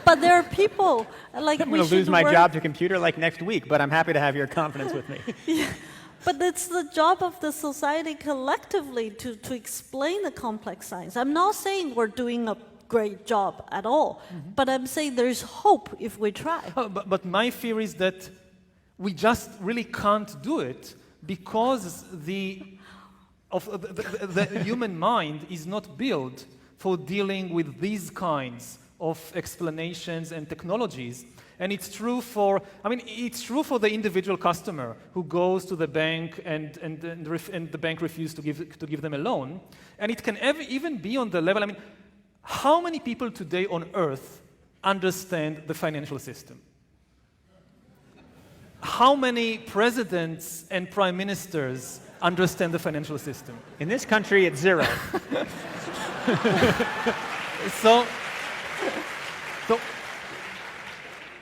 But there are people like I'm going to lose my job to computer like next week, but I'm happy to have your confidence with me. Yeah. But it's the job of the society collectively to explain the complex science. I'm not saying we're doing a great job at all, but I'm saying there's hope if we try. But my fear is that we just really can't do it because the human mind is not built for dealing with these kinds of explanations and technologies. And it's true for, it's true for the individual customer who goes to the bank and the bank refuses to give them a loan. And it can even be on the level, how many people today on Earth understand the financial system? How many presidents and prime ministers understand the financial system? In this country, it's 0. So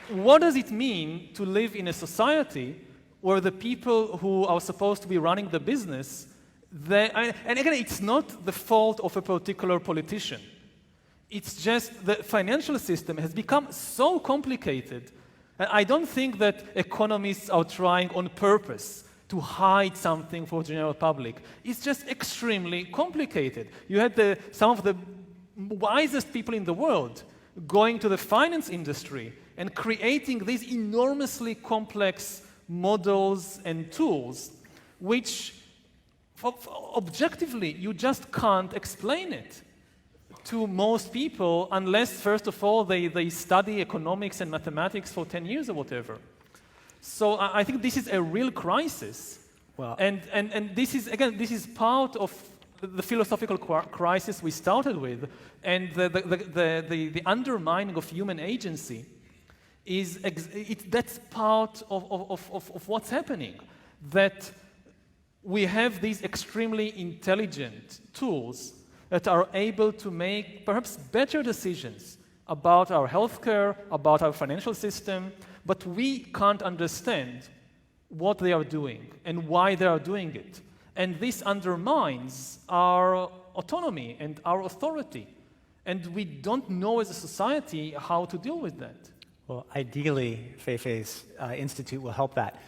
what does it mean to live in a society where the people who are supposed to be running the business, and again, it's not the fault of a particular politician. It's just the financial system has become so complicated. I don't think that economists are trying on purpose to hide something for the general public. It's just extremely complicated. You had some of the wisest people in the world going to the finance industry and creating these enormously complex models and tools, which objectively you just can't explain it to most people unless, first of all, they study economics and mathematics for 10 years or whatever. So I think this is a real crisis. Well, and this is, again, this is part of the philosophical crisis we started with, and the undermining of human agency that's part of what's happening. That we have these extremely intelligent tools that are able to make perhaps better decisions about our healthcare, about our financial system, but we can't understand what they are doing and why they are doing it. And this undermines our autonomy and our authority. And we don't know as a society how to deal with that. Well, ideally, Feifei's institute will help that.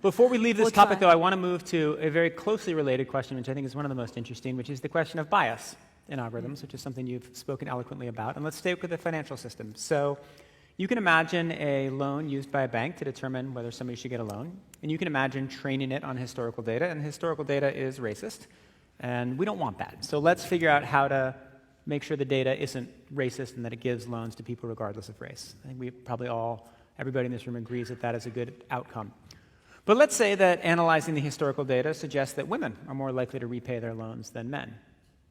Before we leave this topic, though, I want to move to a very closely related question, which I think is one of the most interesting, which is the question of bias in algorithms, which is something you've spoken eloquently about. And let's stay with the financial system. So you can imagine a loan used by a bank to determine whether somebody should get a loan. And you can imagine training it on historical data. And historical data is racist. And we don't want that. So let's figure out how to make sure the data isn't racist and that it gives loans to people regardless of race. I think we probably everybody in this room agrees that that is a good outcome. But let's say that analyzing the historical data suggests that women are more likely to repay their loans than men.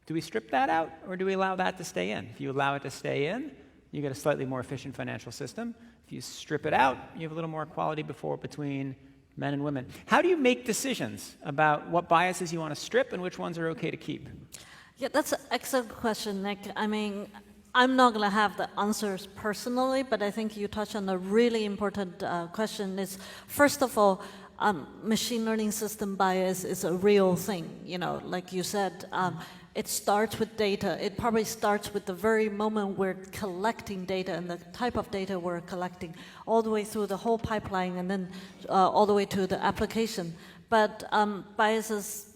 Do we strip that out, or do we allow that to stay in? If you allow it to stay in, you get a slightly more efficient financial system. If you strip it out, you have a little more equality between men and women. How do you make decisions about what biases you want to strip and which ones are okay to keep? Yeah, that's an excellent question, Nick. I mean, I'm not going to have the answers personally, but I think you touched on a really important question. Is first of all, machine learning system bias is a real thing. You know, like you said, it starts with data. It probably starts with the very moment we're collecting data and the type of data we're collecting, all the way through the whole pipeline, and then all the way to the application. But biases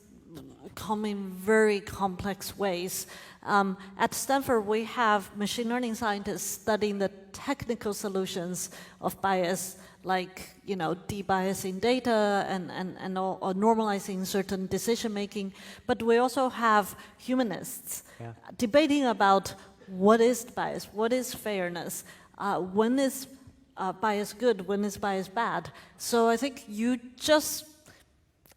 come in very complex ways. At Stanford, we have machine learning scientists studying the technical solutions of bias, like debiasing data or normalizing certain decision making. But we also have humanists debating about what is bias, what is fairness, when is bias good, when is bias bad? So I think you just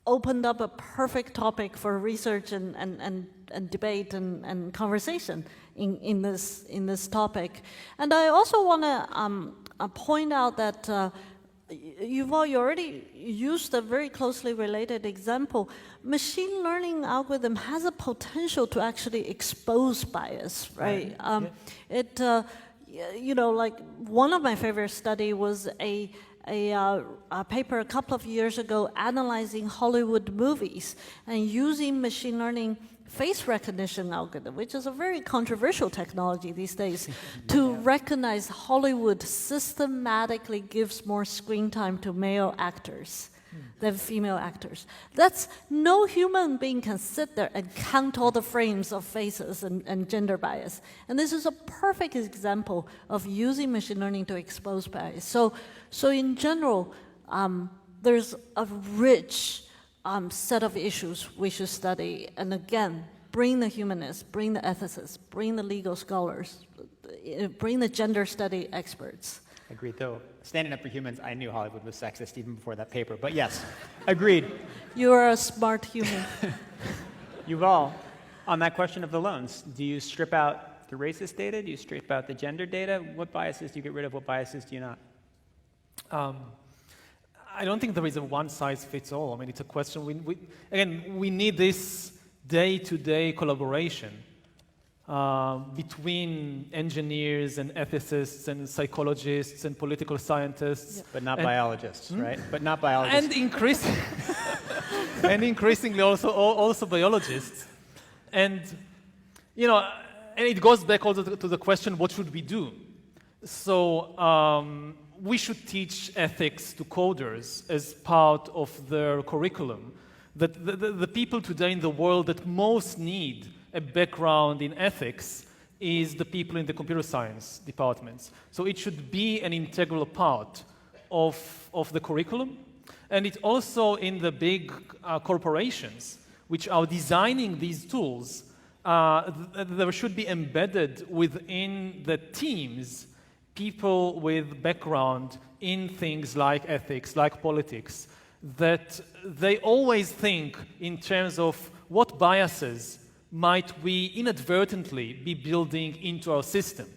opened up a perfect topic for research and debate and conversation in this topic. And I also want to point out that you already used a very closely related example. Machine learning algorithm has a potential to actually expose bias, right? You know, like one of my favorite study was a paper a couple of years ago analyzing Hollywood movies and using machine learning face recognition algorithm, which is a very controversial technology these days, to recognize Hollywood systematically gives more screen time to male actors than female actors. That's no human being can sit there and count all the frames of faces and gender bias. And this is a perfect example of using machine learning to expose bias. So in general, there's a rich set of issues we should study. And again, bring the humanists, bring the ethicists, bring the legal scholars, bring the gender study experts. Agreed, though. Standing up for humans, I knew Hollywood was sexist even before that paper. But yes, agreed. You are a smart human. Yuval, on that question of the loans, do you strip out the racist data? Do you strip out the gender data? What biases do you get rid of? What biases do you not? I don't think there is a one-size-fits-all. I mean, it's a question. We need this day-to-day collaboration between engineers and ethicists and psychologists and political scientists. But not biologists, right? But not biologists. And increasingly also biologists. And, you know, and it goes back also to the question, what should we do? So we should teach ethics to coders as part of their curriculum. That the people today in the world that most need a background in ethics is the people in the computer science departments. So it should be an integral part of the curriculum. And it's also in the big corporations which are designing these tools, there should be embedded within the teams people with background in things like ethics, like politics, that they always think in terms of what biases might we inadvertently be building into our system?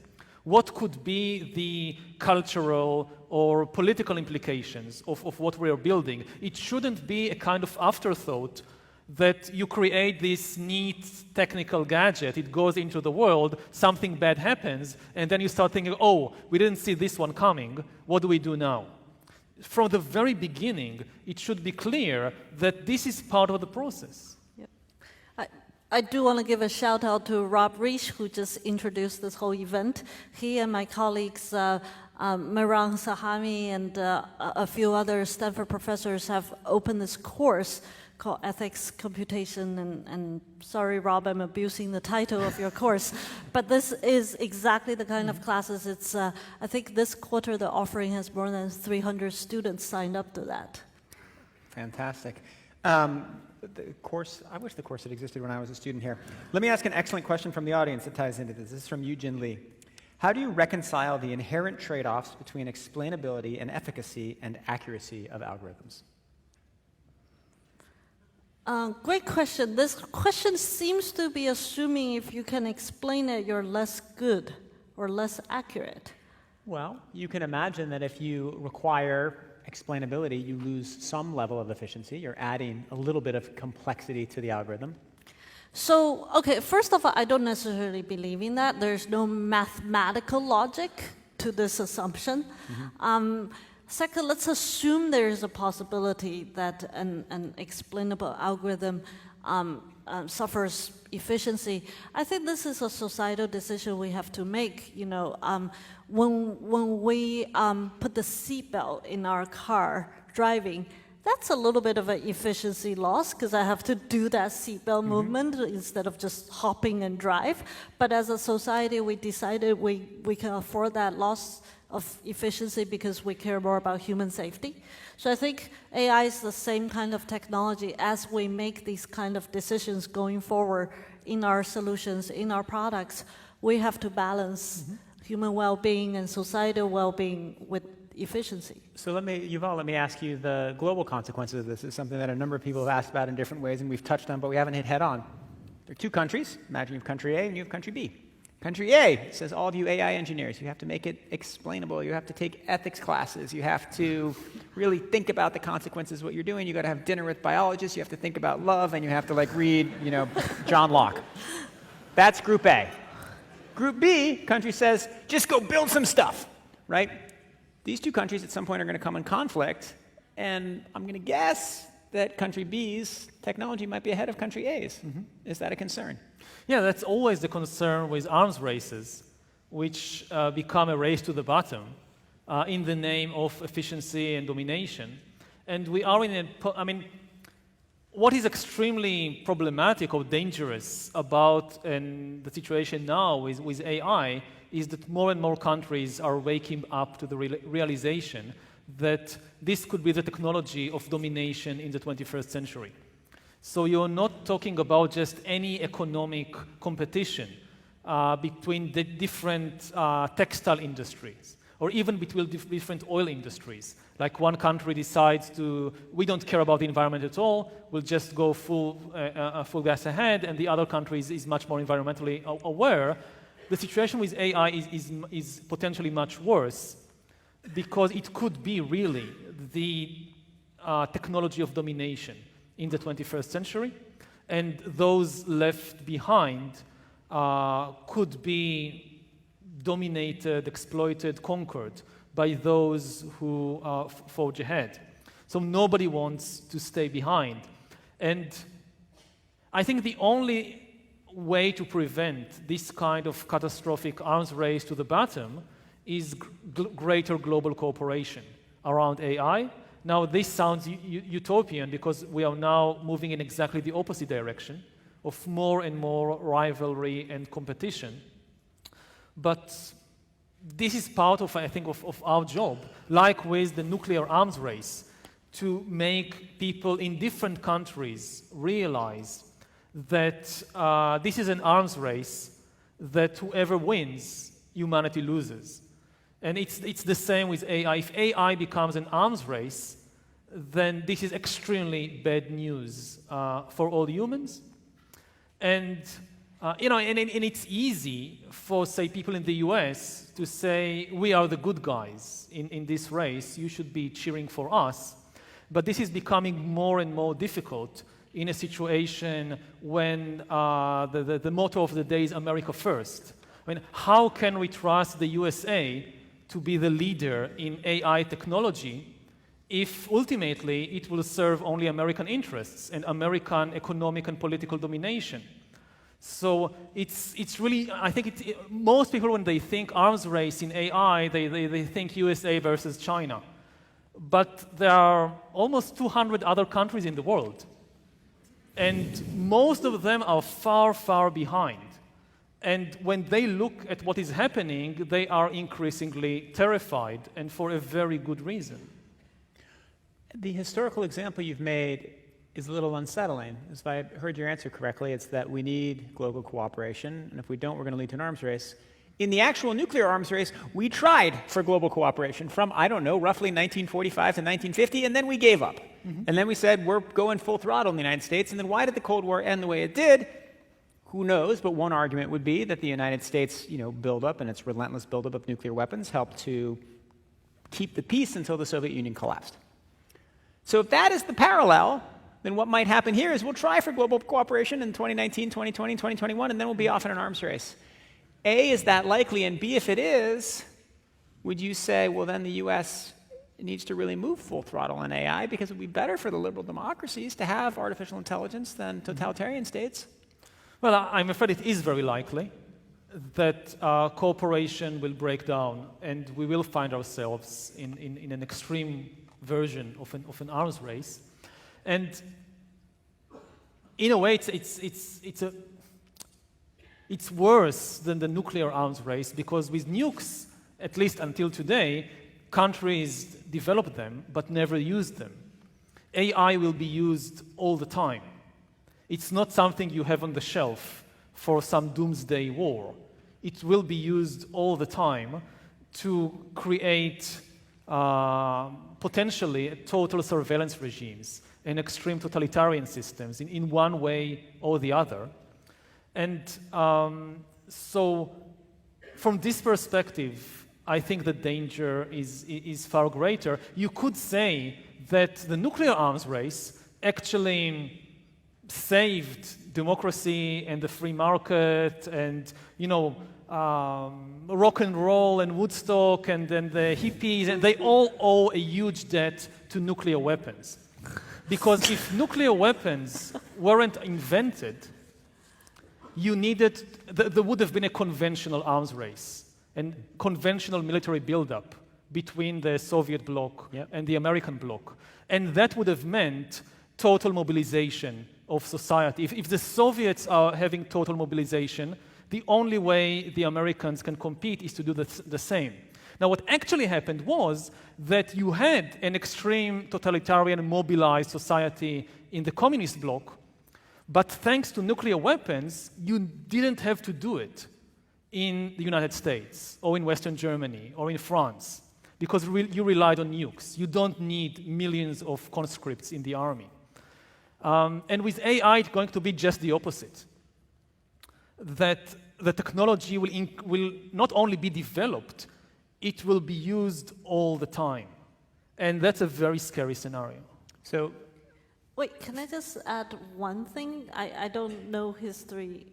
What could be the cultural or political implications of what we are building? It shouldn't be a kind of afterthought that you create this neat technical gadget, it goes into the world, something bad happens, and then you start thinking, oh, we didn't see this one coming, what do we do now? From the very beginning, it should be clear that this is part of the process. I do want to give a shout out to Rob Reich, who just introduced this whole event. He and my colleagues, Mehrang Sahami and a few other Stanford professors have opened this course called Ethics Computation, and sorry, Rob, I'm abusing the title of your course, but this is exactly the kind of classes. It's, I think this quarter the offering has more than 300 students signed up to that. Fantastic. The course, I wish the course had existed when I was a student here. Let me ask an excellent question from the audience that ties into this. This is from Eugene Lee. How do you reconcile the inherent trade-offs between explainability and efficacy and accuracy of algorithms? Great question. This question seems to be assuming if you can explain it, you're less good or less accurate. Well, you can imagine that if you require explainability, you lose some level of efficiency. You're adding a little bit of complexity to the algorithm. So, okay, first of all, I don't necessarily believe in that. There's no mathematical logic to this assumption. Second, let's assume there is a possibility that an explainable algorithm suffers efficiency. I think this is a societal decision we have to make. You know, when we put the seatbelt in our car driving, that's a little bit of an efficiency loss because I have to do that seatbelt movement instead of just hopping and drive. But as a society, we decided we can afford that loss of efficiency because we care more about human safety. So I think AI is the same kind of technology as we make these kind of decisions going forward in our solutions, in our products. We have to balance human well-being and societal well-being with efficiency. So Yuval, let me ask you the global consequences of this. Is something that a number of people have asked about in different ways, and we've touched on, but we haven't hit head on. There are two countries. Imagine you have country A and you have country B. Country A says, all of you AI engineers, you have to make it explainable. You have to take ethics classes. You have to really think about the consequences of what you're doing. You got to have dinner with biologists. You have to think about love, and you have to read, John Locke. That's Group A. Group B, country says, just go build some stuff, right? These two countries at some point are going to come in conflict, and I'm going to guess that country B's technology might be ahead of country A's. Mm-hmm. Is that a concern? Yeah, that's always the concern with arms races, which become a race to the bottom in the name of efficiency and domination. And we are in what is extremely problematic or dangerous about the situation now with AI is that more and more countries are waking up to the realization that this could be the technology of domination in the 21st century. So you're not talking about just any economic competition between the different textile industries, or even between different oil industries. Like one country decides we don't care about the environment at all, we'll just go full gas ahead, and the other country is much more environmentally aware. The situation with AI is potentially much worse, because it could be really the technology of domination in the 21st century, and those left behind could be dominated, exploited, conquered by those who forge ahead. So nobody wants to stay behind. And I think the only way to prevent this kind of catastrophic arms race to the bottom is greater global cooperation around AI. Now, this sounds utopian because we are now moving in exactly the opposite direction of more and more rivalry and competition. But this is part of, I think, of our job, like with the nuclear arms race, to make people in different countries realize that this is an arms race that whoever wins, humanity loses. And it's the same with AI. If AI becomes an arms race, then this is extremely bad news for all humans. And and it's easy for, say, people in the US to say, we are the good guys in this race, you should be cheering for us. But this is becoming more and more difficult in a situation when the motto of the day is America first. I mean, how can we trust the USA to be the leader in AI technology if ultimately it will serve only American interests and American economic and political domination? So it's really, I think most people, when they think arms race in AI, they think USA versus China. But there are almost 200 other countries in the world. And most of them are far, far behind. And when they look at what is happening, they are increasingly terrified, and for a very good reason. The historical example you've made is a little unsettling. If I heard your answer correctly, it's that we need global cooperation, and if we don't, we're going to lead to an arms race. In the actual nuclear arms race, we tried for global cooperation from, I don't know, roughly 1945 to 1950, and then we gave up. Mm-hmm. And then we said, we're going full throttle in the United States, and then why did the Cold War end the way it did? Who knows, but one argument would be that the United States, buildup and its relentless buildup of nuclear weapons helped to keep the peace until the Soviet Union collapsed. So if that is the parallel, then what might happen here is we'll try for global cooperation in 2019, 2020, 2021, and then we'll be off in an arms race. A, is that likely? And B, if it is, would you say, well, then the U.S. needs to really move full throttle in AI because it would be better for the liberal democracies to have artificial intelligence than totalitarian states? Well, I'm afraid it is very likely that cooperation will break down, and we will find ourselves in an extreme version of an arms race. And in a way, it's worse than the nuclear arms race, because with nukes, at least until today, countries develop them but never use them. AI will be used all the time. It's not something you have on the shelf for some doomsday war. It will be used all the time to create potentially total surveillance regimes and extreme totalitarian systems in one way or the other. And so from this perspective, I think the danger is far greater. You could say that the nuclear arms race actually saved democracy and the free market and, rock and roll and Woodstock and then the hippies, and they all owe a huge debt to nuclear weapons. Because if nuclear weapons weren't invented, there would have been a conventional arms race and conventional military buildup between the Soviet bloc and the American bloc. And that would have meant total mobilization of society. If the Soviets are having total mobilization, the only way the Americans can compete is to do the same. Now, what actually happened was that you had an extreme totalitarian mobilized society in the communist bloc, but thanks to nuclear weapons, you didn't have to do it in the United States or in Western Germany or in France, because you relied on nukes. You don't need millions of conscripts in the army. And with AI, it's going to be just the opposite. That the technology will not only be developed, it will be used all the time. And that's a very scary scenario. So, wait, can I just add one thing? I don't know history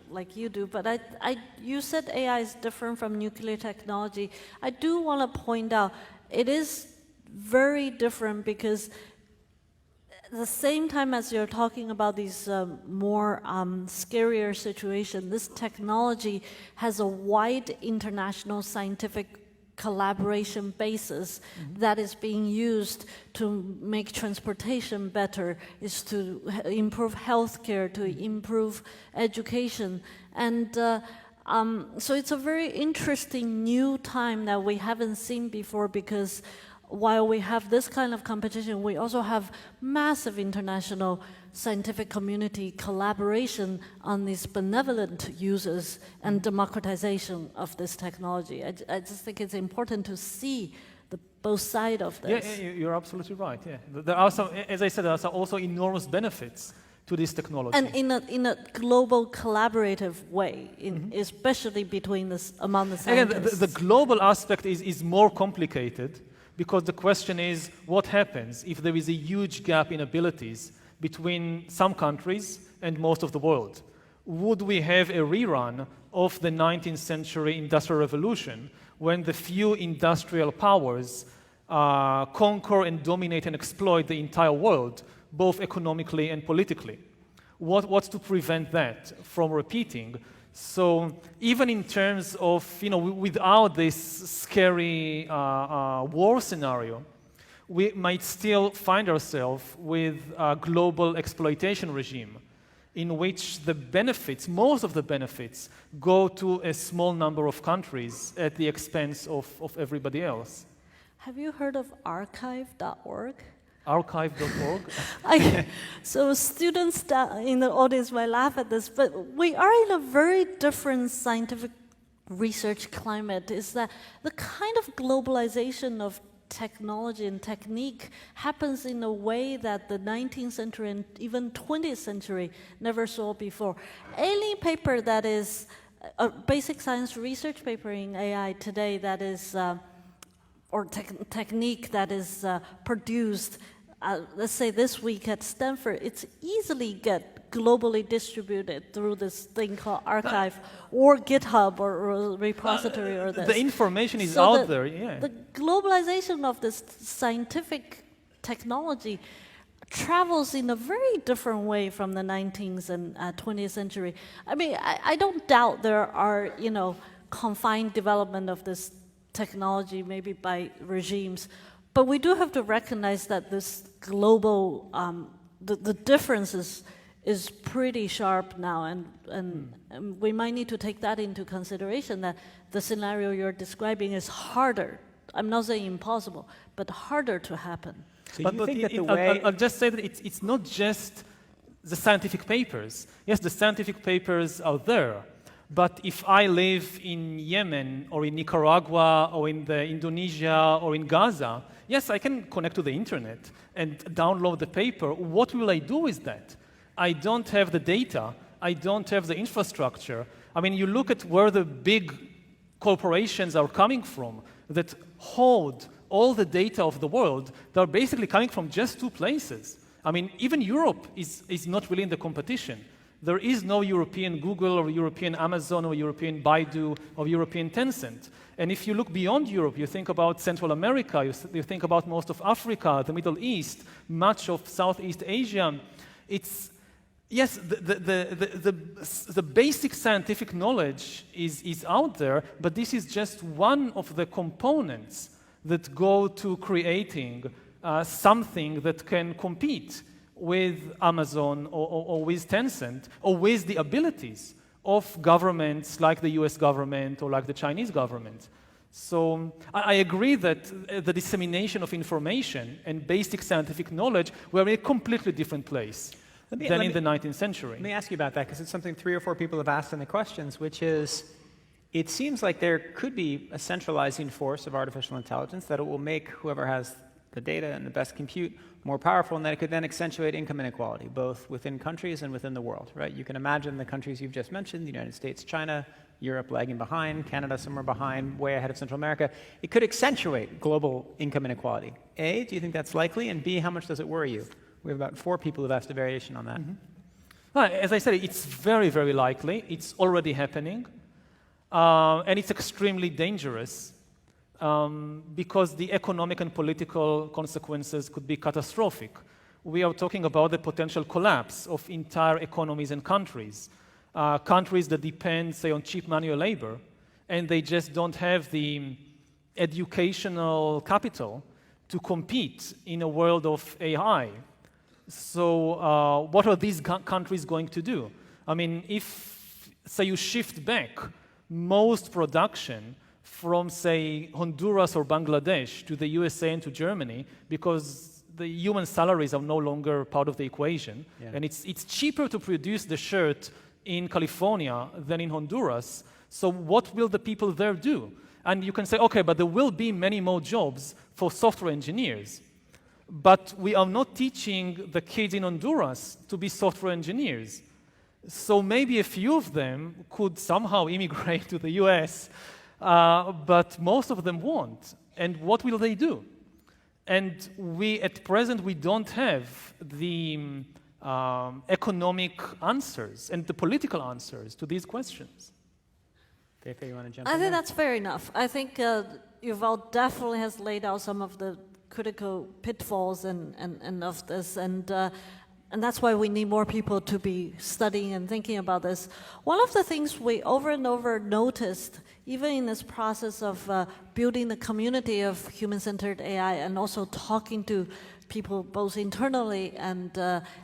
like you do, but you said AI is different from nuclear technology. I do want to point out it is very different because at the same time as you're talking about these more scarier situations, this technology has a wide international scientific collaboration basis that is being used to make transportation better, is to improve healthcare, to improve education. And so it's a very interesting new time that we haven't seen before, because while we have this kind of competition, we also have massive international scientific community collaboration on these benevolent uses and democratization of this technology. I just think it's important to see both sides of this. Yeah, you're absolutely right. Yeah, there are some, as I said, there are also enormous benefits to this technology. And in a global collaborative way, especially among the scientists. Again, the global aspect is more complicated, because the question is, what happens if there is a huge gap in abilities between some countries and most of the world? Would we have a rerun of the 19th century Industrial Revolution, when the few industrial powers conquer and dominate and exploit the entire world, both economically and politically? What's to prevent that from repeating? So even in terms of, without this scary war scenario, we might still find ourselves with a global exploitation regime in which the benefits, most of the benefits, go to a small number of countries at the expense of everybody else. Have you heard of archive.org? Archive.org? So students in the audience might laugh at this, but we are in a very different scientific research climate. Is that the kind of globalization of technology and technique happens in a way that the 19th century and even 20th century never saw before. Any paper that is a basic science research paper in AI today that is, or technique that is produced, let's say this week at Stanford, it's easily get globally distributed through this thing called archive or GitHub or repository or this. The information is out there, yeah. The globalization of this scientific technology travels in a very different way from the 19th and 20th century. I mean, I don't doubt there are, confined development of this technology, maybe by regimes, but we do have to recognize that this global, the differences is pretty sharp now, and we might need to take that into consideration, that the scenario you're describing is harder. I'm not saying impossible, but harder to happen. So you think that the way... I'll just say that it's not just the scientific papers. Yes, the scientific papers are there, But if I live in Yemen or in Nicaragua or in Indonesia or in Gaza, yes, I can connect to the internet and download the paper. What will I do with that? I don't have the data. I don't have the infrastructure. I mean, you look at where the big corporations are coming from that hold all the data of the world. They're basically coming from just two places. I mean, even Europe is not really in the competition. There is no European Google or European Amazon or European Baidu or European Tencent. And if you look beyond Europe, you think about Central America, you think about most of Africa, the Middle East, much of Southeast Asia. It's, yes, the basic scientific knowledge is out there, but this is just one of the components that go to creating something that can compete with Amazon or with Tencent or with the abilities of governments like the US government or like the Chinese government. So I agree that the dissemination of information and basic scientific knowledge were in a completely different place than in the 19th century. Let me ask you about that, because it's something 3 or 4 people have asked in the questions, which is, it seems like there could be a centralizing force of artificial intelligence that it will make whoever has the data and the best compute more powerful, and that it could then accentuate income inequality, both within countries and within the world, right? You can imagine the countries you've just mentioned, the United States, China, Europe lagging behind, Canada somewhere behind, way ahead of Central America. It could accentuate global income inequality. A, do you think that's likely? And B, how much does it worry you? We have about 4 people who've asked a variation on that. Well, as I said, it's very, very likely. It's already happening. And it's extremely dangerous because the economic and political consequences could be catastrophic. We are talking about the potential collapse of entire economies and countries. Countries that depend, say, on cheap manual labor, and they just don't have the educational capital to compete in a world of AI. So what are these countries going to do? I mean, if, say, you shift back most production from, say, Honduras or Bangladesh to the USA and to Germany, because the human salaries are no longer part of the equation, and it's cheaper to produce the shirt in California than in Honduras, so what will the people there do? And you can say, okay, but there will be many more jobs for software engineers. But we are not teaching the kids in Honduras to be software engineers. So maybe a few of them could somehow immigrate to the US, but most of them won't. And what will they do? And at present, we don't have the economic answers and the political answers to these questions. Feifei, you want to jump I in think there? that's fair enough. I think Yuval definitely has laid out some of the critical pitfalls and of this, and that's why we need more people to be studying and thinking about this. One of the things we over and over noticed, even in this process of building the community of human-centered AI and also talking to people both internally and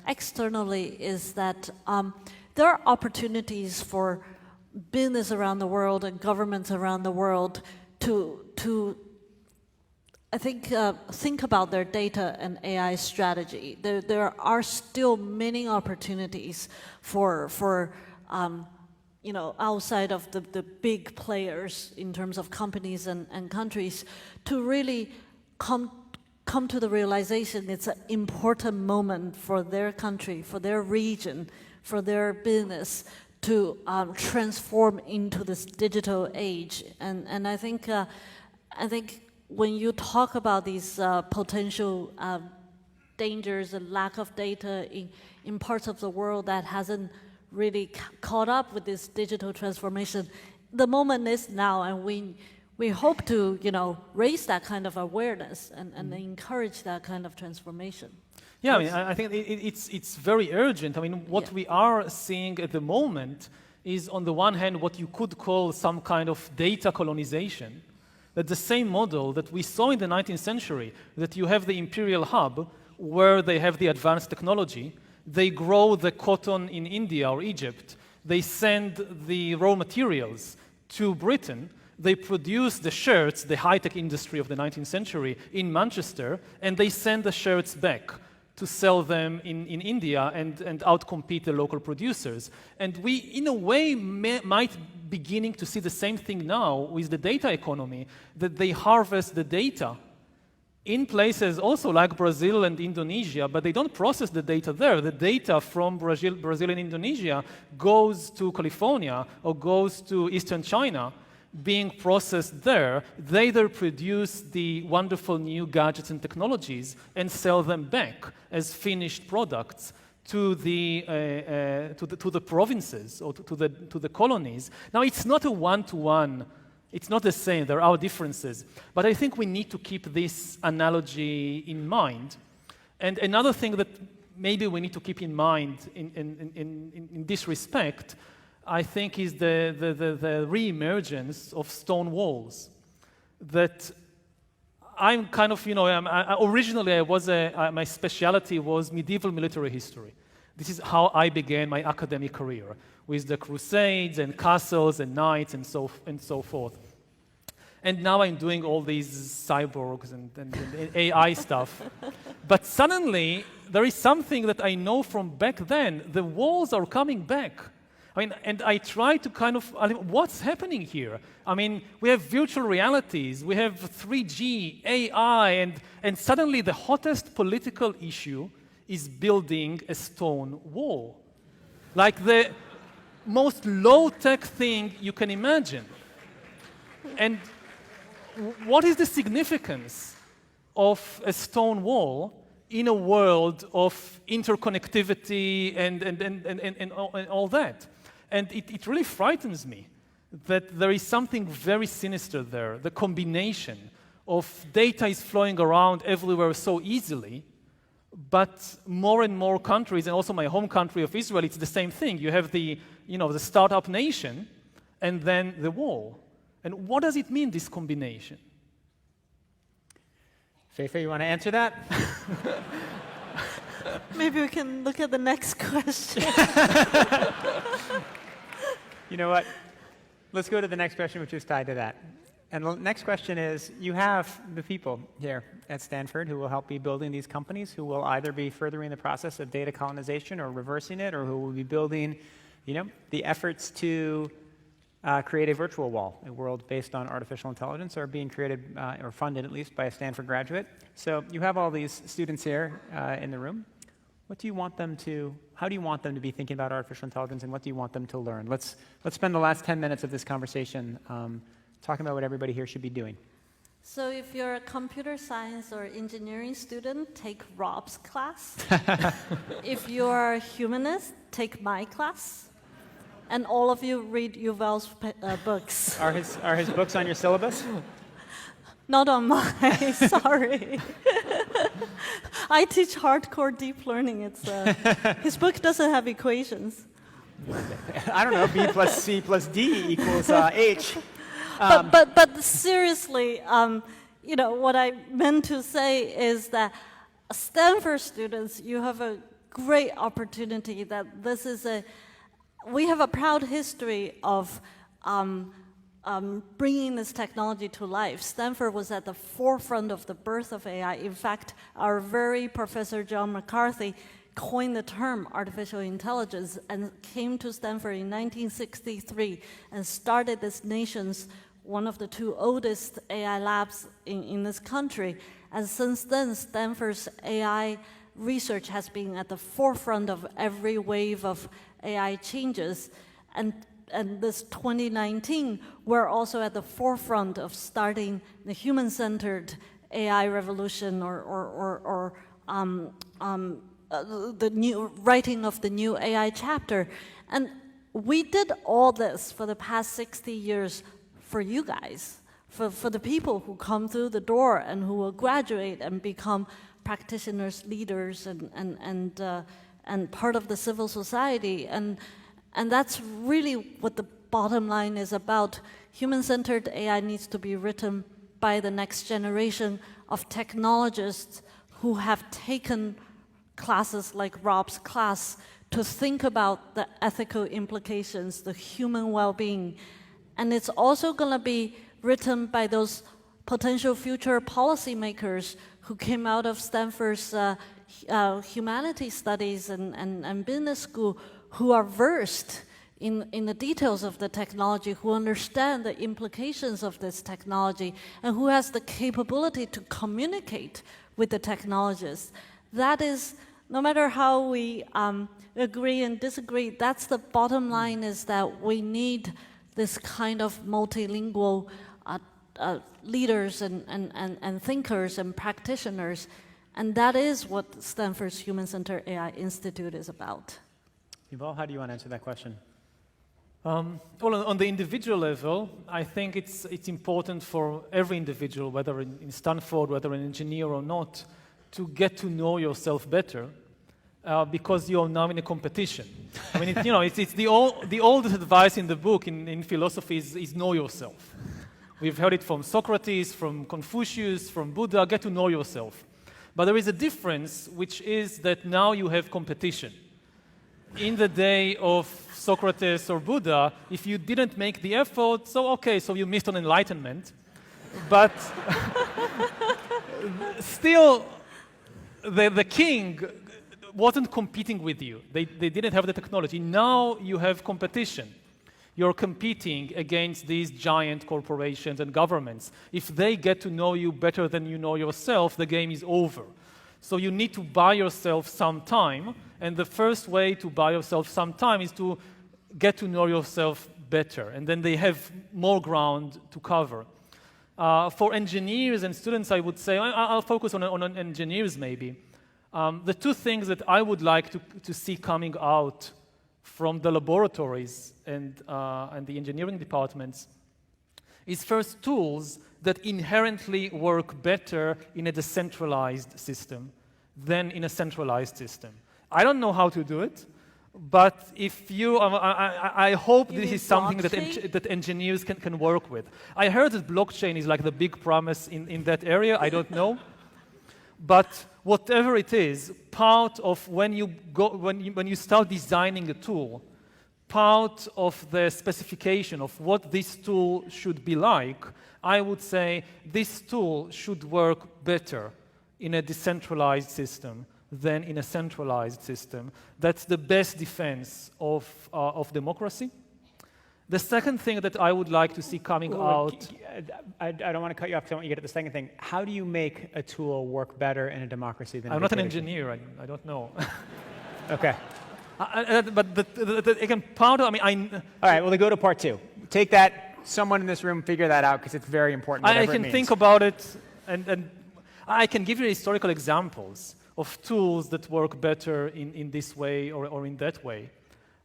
externally, is that there are opportunities for business around the world and governments around the world to I think about their data and AI strategy. There are still many opportunities for outside of the big players in terms of companies and countries to really come to the realization it's an important moment for their country, for their region, for their business to transform into this digital age. And I think when you talk about these potential dangers and lack of data in parts of the world that hasn't really caught up with this digital transformation, the moment is now, and we hope to raise that kind of awareness and encourage that kind of transformation. Yeah, I mean, I think it's very urgent. I mean, what we are seeing at the moment is, on the one hand, what you could call some kind of data colonization. That the same model that we saw in the 19th century, that you have the imperial hub where they have the advanced technology, they grow the cotton in India or Egypt, they send the raw materials to Britain, they produce the shirts, the high-tech industry of the 19th century, in Manchester, and they send the shirts back to sell them in India and outcompete the local producers. And we, in a way, might beginning to see the same thing now with the data economy, that they harvest the data in places also like Brazil and Indonesia, but they don't process the data there. The data from Brazil and Indonesia goes to California or goes to Eastern China, being processed there. They there produce the wonderful new gadgets and technologies and sell them back as finished products to the provinces or to the colonies. Now, it's not a one-to-one. It's not the same, there are differences. But I think we need to keep this analogy in mind. And another thing that maybe we need to keep in mind in this respect, I think, is the re-emergence of stone walls. That I'm kind of, originally my specialty was medieval military history. This is how I began my academic career, with the Crusades and castles and knights and so forth. And now I'm doing all these cyborgs and AI stuff. But suddenly, there is something that I know from back then. The walls are coming back. And I try to what's happening here? We have virtual realities, we have 3G, AI, and suddenly the hottest political issue is building a stone wall. Like the most low-tech thing you can imagine. And what is the significance of a stone wall in a world of interconnectivity and all that? And it really frightens me that there is something very sinister there. The combination of data is flowing around everywhere so easily, but more and more countries, and also my home country of Israel, it's the same thing. You have the startup nation and then the wall. And what does it mean, this combination? Feifei, you want to answer that? Maybe we can look at the next question. You know what? Let's go to the next question, which is tied to that. And the next question is, you have the people here at Stanford who will help be building these companies, who will either be furthering the process of data colonization or reversing it, or who will be building, the efforts to create a virtual wall, a world based on artificial intelligence, are being created, or funded at least, by a Stanford graduate. So you have all these students here in the room. How do you want them to be thinking about artificial intelligence, and what do you want them to learn? Let's spend the last 10 minutes of this conversation talking about what everybody here should be doing. So if you're a computer science or engineering student, take Rob's class. If you're a humanist, take my class. And all of you read Yuval's books. Are his books on your syllabus? Not on mine, sorry. I teach hardcore deep learning. His book doesn't have equations. I don't know, B plus C plus D equals H. But seriously, what I meant to say is that Stanford students, you have a great opportunity. That we have a proud history of bringing this technology to life. Stanford was at the forefront of the birth of AI. In fact, our very Professor John McCarthy coined the term artificial intelligence and came to Stanford in 1963 and started this nation's one of the two oldest AI labs in this country. And since then, Stanford's AI research has been at the forefront of every wave of AI changes. And this 2019, we're also at the forefront of starting the human-centered AI revolution, or the new writing of the new AI chapter. And we did all this for the past 60 years for you guys, for the people who come through the door and who will graduate and become practitioners, leaders, and part of the civil society. And that's really what the bottom line is about. Human-centered AI needs to be written by the next generation of technologists who have taken classes like Rob's class to think about the ethical implications, the human well-being. And it's also going to be written by those potential future policymakers who came out of Stanford's humanities studies and business school who are versed in the details of the technology, who understand the implications of this technology, and who has the capability to communicate with the technologists. That is, no matter how we agree and disagree, that's the bottom line, is that we need this kind of multilingual leaders and thinkers and practitioners. And that is what Stanford's Human-Centered AI Institute is about. Yuval, how do you want to answer that question? Well, on the individual level, I think it's important for every individual, whether in Stanford, whether an engineer or not, to get to know yourself better, because you're now in a competition. I mean, it's the oldest advice in the book in philosophy is know yourself. We've heard it from Socrates, from Confucius, from Buddha. Get to know yourself. But there is a difference, which is that now you have competition. In the day of Socrates or Buddha, if you didn't make the effort, so you missed on enlightenment. But still, the king wasn't competing with you. They didn't have the technology. Now you have competition. You're competing against these giant corporations and governments. If they get to know you better than you know yourself, the game is over. So you need to buy yourself some time, and the first way to buy yourself some time is to get to know yourself better, and then they have more ground to cover. For engineers and students, I would say, I'll focus on engineers maybe. The two things that I would like to see coming out from the laboratories and the engineering departments is first tools that inherently work better in a decentralized system than in a centralized system. I don't know how to do it, but if you, I hope this is something that engineers can work with. I heard that blockchain is like the big promise in that area. I don't know. But whatever it is, part of when you start designing a tool, part of the specification of what this tool should be like, I would say this tool should work better in a decentralized system than in a centralized system. That's the best defense of democracy. The second thing that I would like to see coming out... I don't want to cut you off because I want you to get at the second thing. How do you make a tool work better in a democracy than I'm not an engineer. I don't know. Okay. But again, part of... I mean, all right, well, then go to part two. Take that, someone in this room figure that out, because it's very important. I can think about it, and I can give you historical examples of tools that work better in this way or in that way.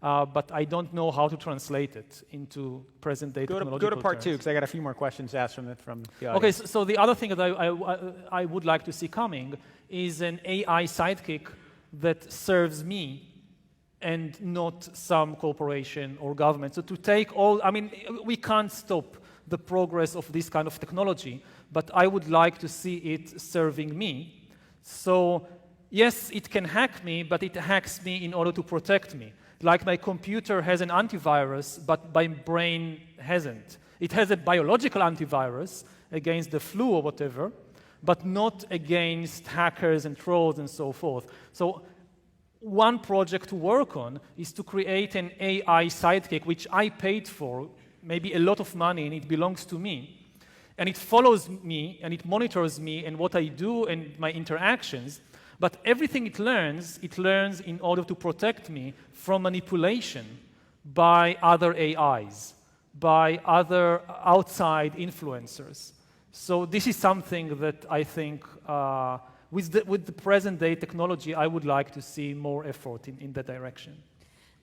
But I don't know how to translate it into present-day technological Go to part terms. two, because I got a few more questions to ask from the audience. Okay, so the other thing that I would like to see coming is an AI sidekick that serves me and not some corporation or government. So to take all, I mean, we can't stop the progress of this kind of technology, but I would like to see it serving me. So yes, it can hack me, but it hacks me in order to protect me. Like my computer has an antivirus, but my brain hasn't. It has a biological antivirus against the flu or whatever, but not against hackers and trolls and so forth. So one project to work on is to create an AI sidekick, which I paid for, maybe a lot of money, and it belongs to me. And it follows me, and it monitors me and what I do and my interactions. But everything it learns in order to protect me from manipulation by other AIs, by other outside influencers. So this is something that I think with the present-day technology, I would like to see more effort in that direction.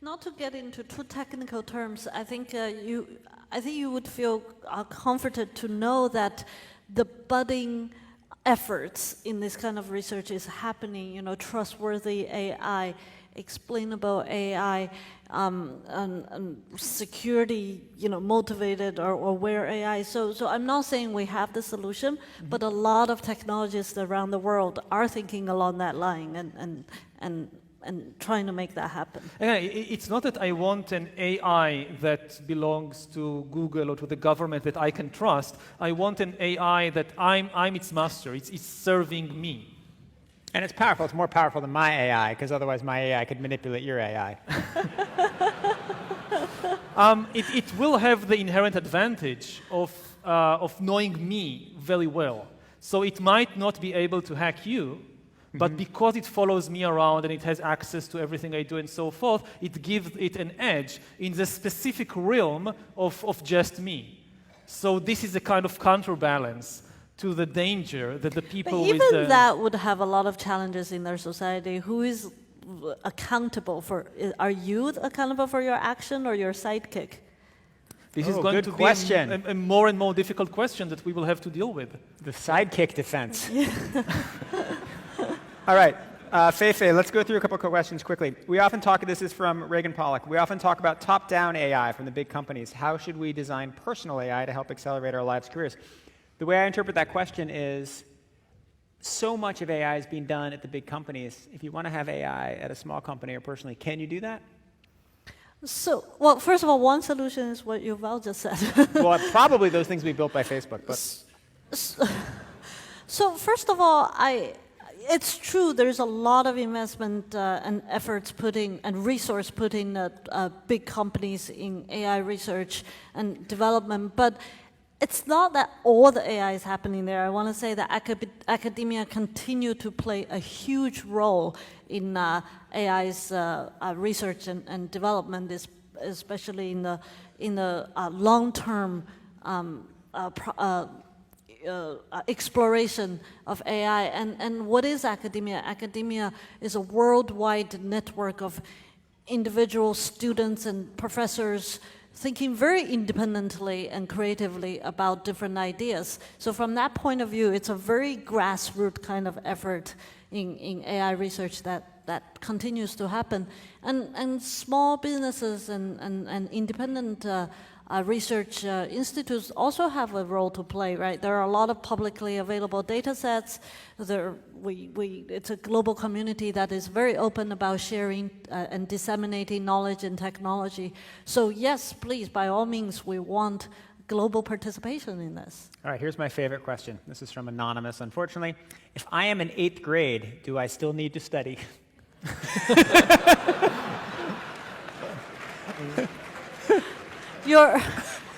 Not to get into too technical terms, I think you would feel comforted to know that the budding efforts in this kind of research is happening. Trustworthy AI, explainable AI, and security, motivated or aware AI. So I'm not saying we have the solution, but a lot of technologists around the world are thinking along that line and trying to make that happen. It's not that I want an AI that belongs to Google or to the government that I can trust. I want an AI that I'm its master. It's serving me. And it's powerful. It's more powerful than my AI, because otherwise my AI could manipulate your AI. It will have the inherent advantage of knowing me very well. So it might not be able to hack you, but because it follows me around and it has access to everything I do and so forth, it gives it an edge in the specific realm of just me. So this is a kind of counterbalance to the danger that the people But even that would have a lot of challenges in their society. Who is accountable for? Are you accountable for your action or your sidekick? This is going to be a more and more difficult question that we will have to deal with. The sidekick defense. All right, Fei-Fei, let's go through a couple of questions quickly. We often talk, this is from Reagan Pollack, we often talk about top-down AI from the big companies. How should we design personal AI to help accelerate our lives' careers? The way I interpret that question is, so much of AI is being done at the big companies. If you want to have AI at a small company or personally, can you do that? So, well, first of all, one solution is what Yuval just said. Well, probably those things we built by Facebook, but... So first of all, it's true there's a lot of investment and efforts and resource put in big companies in AI research and development, but it's not that all the AI is happening there. I want to say that academia continue to play a huge role in AI's research and development, especially in the long-term exploration of AI. And what is academia? Academia is a worldwide network of individual students and professors thinking very independently and creatively about different ideas. So from that point of view, it's a very grassroots kind of effort in AI research that continues to happen. And small businesses and independent research institutes also have a role to play, right? There are a lot of publicly available data sets. It's a global community that is very open about sharing and disseminating knowledge and technology. So yes, please, by all means, we want global participation in this. All right, here's my favorite question. This is from Anonymous, unfortunately. If I am in 8th grade, do I still need to study?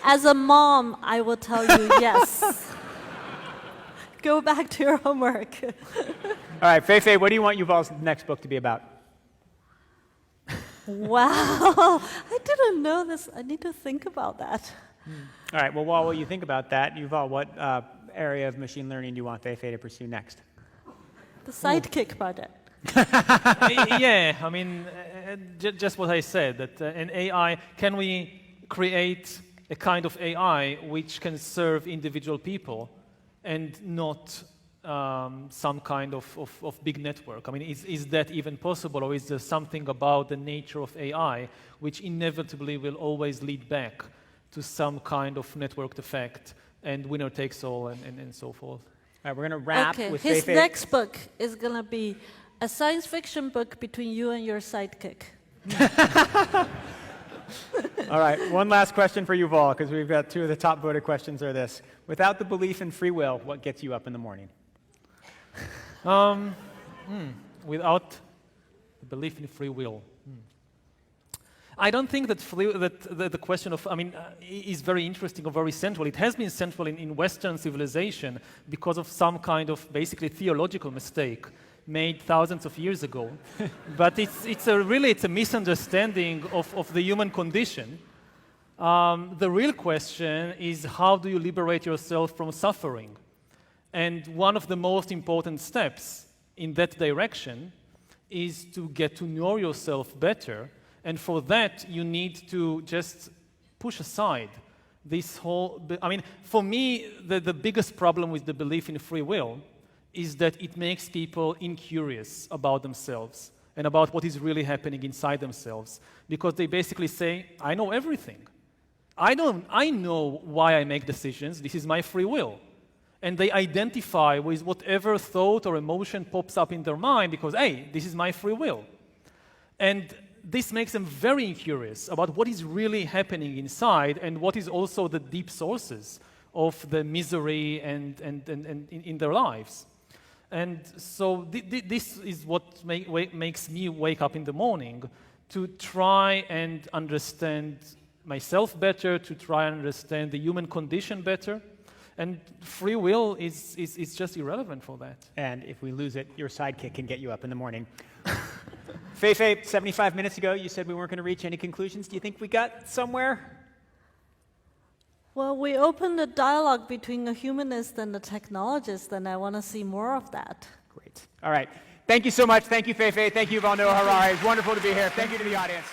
As a mom, I will tell you yes. Go back to your homework. All right, Fei-Fei, what do you want Yuval's next book to be about? Wow, I didn't know this. I need to think about that. All right, well, while you think about that, Yuval, what area of machine learning do you want Fei-Fei to pursue next? The Sidekick project. Yeah, I mean, just what I said, that an AI, can we create a kind of AI which can serve individual people and not some kind of big network? I mean, is that even possible, or is there something about the nature of AI which inevitably will always lead back to some kind of networked effect and winner takes all and so forth? All right, we're going to wrap with his Fei-Fei. next book is going to be a science fiction book between you and your sidekick. All right, one last question for Yuval, because we've got two of the top voted questions are this. Without the belief in free will, what gets you up in the morning? Without the belief in free will. I don't think that the question of, is very interesting or very central. It has been central in Western civilization because of some kind of basically theological mistake made thousands of years ago. But it's a misunderstanding of the human condition. The real question is, how do you liberate yourself from suffering? And one of the most important steps in that direction is to get to know yourself better. And for that, you need to just push aside this whole... for me, the biggest problem with the belief in free will is that it makes people incurious about themselves and about what is really happening inside themselves. Because they basically say, I know everything. I know why I make decisions. This is my free will. And they identify with whatever thought or emotion pops up in their mind because, hey, this is my free will. And this makes them very curious about what is really happening inside and what is also the deep sources of the misery and in their lives. And so this is what makes me wake up in the morning, to try and understand myself better, to try and understand the human condition better. And free will is just irrelevant for that. And if we lose it, your sidekick can get you up in the morning. Feifei, 75 minutes ago, you said we weren't going to reach any conclusions. Do you think we got somewhere? Well, we opened a dialogue between a humanist and a technologist, and I want to see more of that. Great. All right. Thank you so much. Thank you, Feifei. Thank you, Yuval Noah Harari. It's wonderful to be here. Thank you to the audience.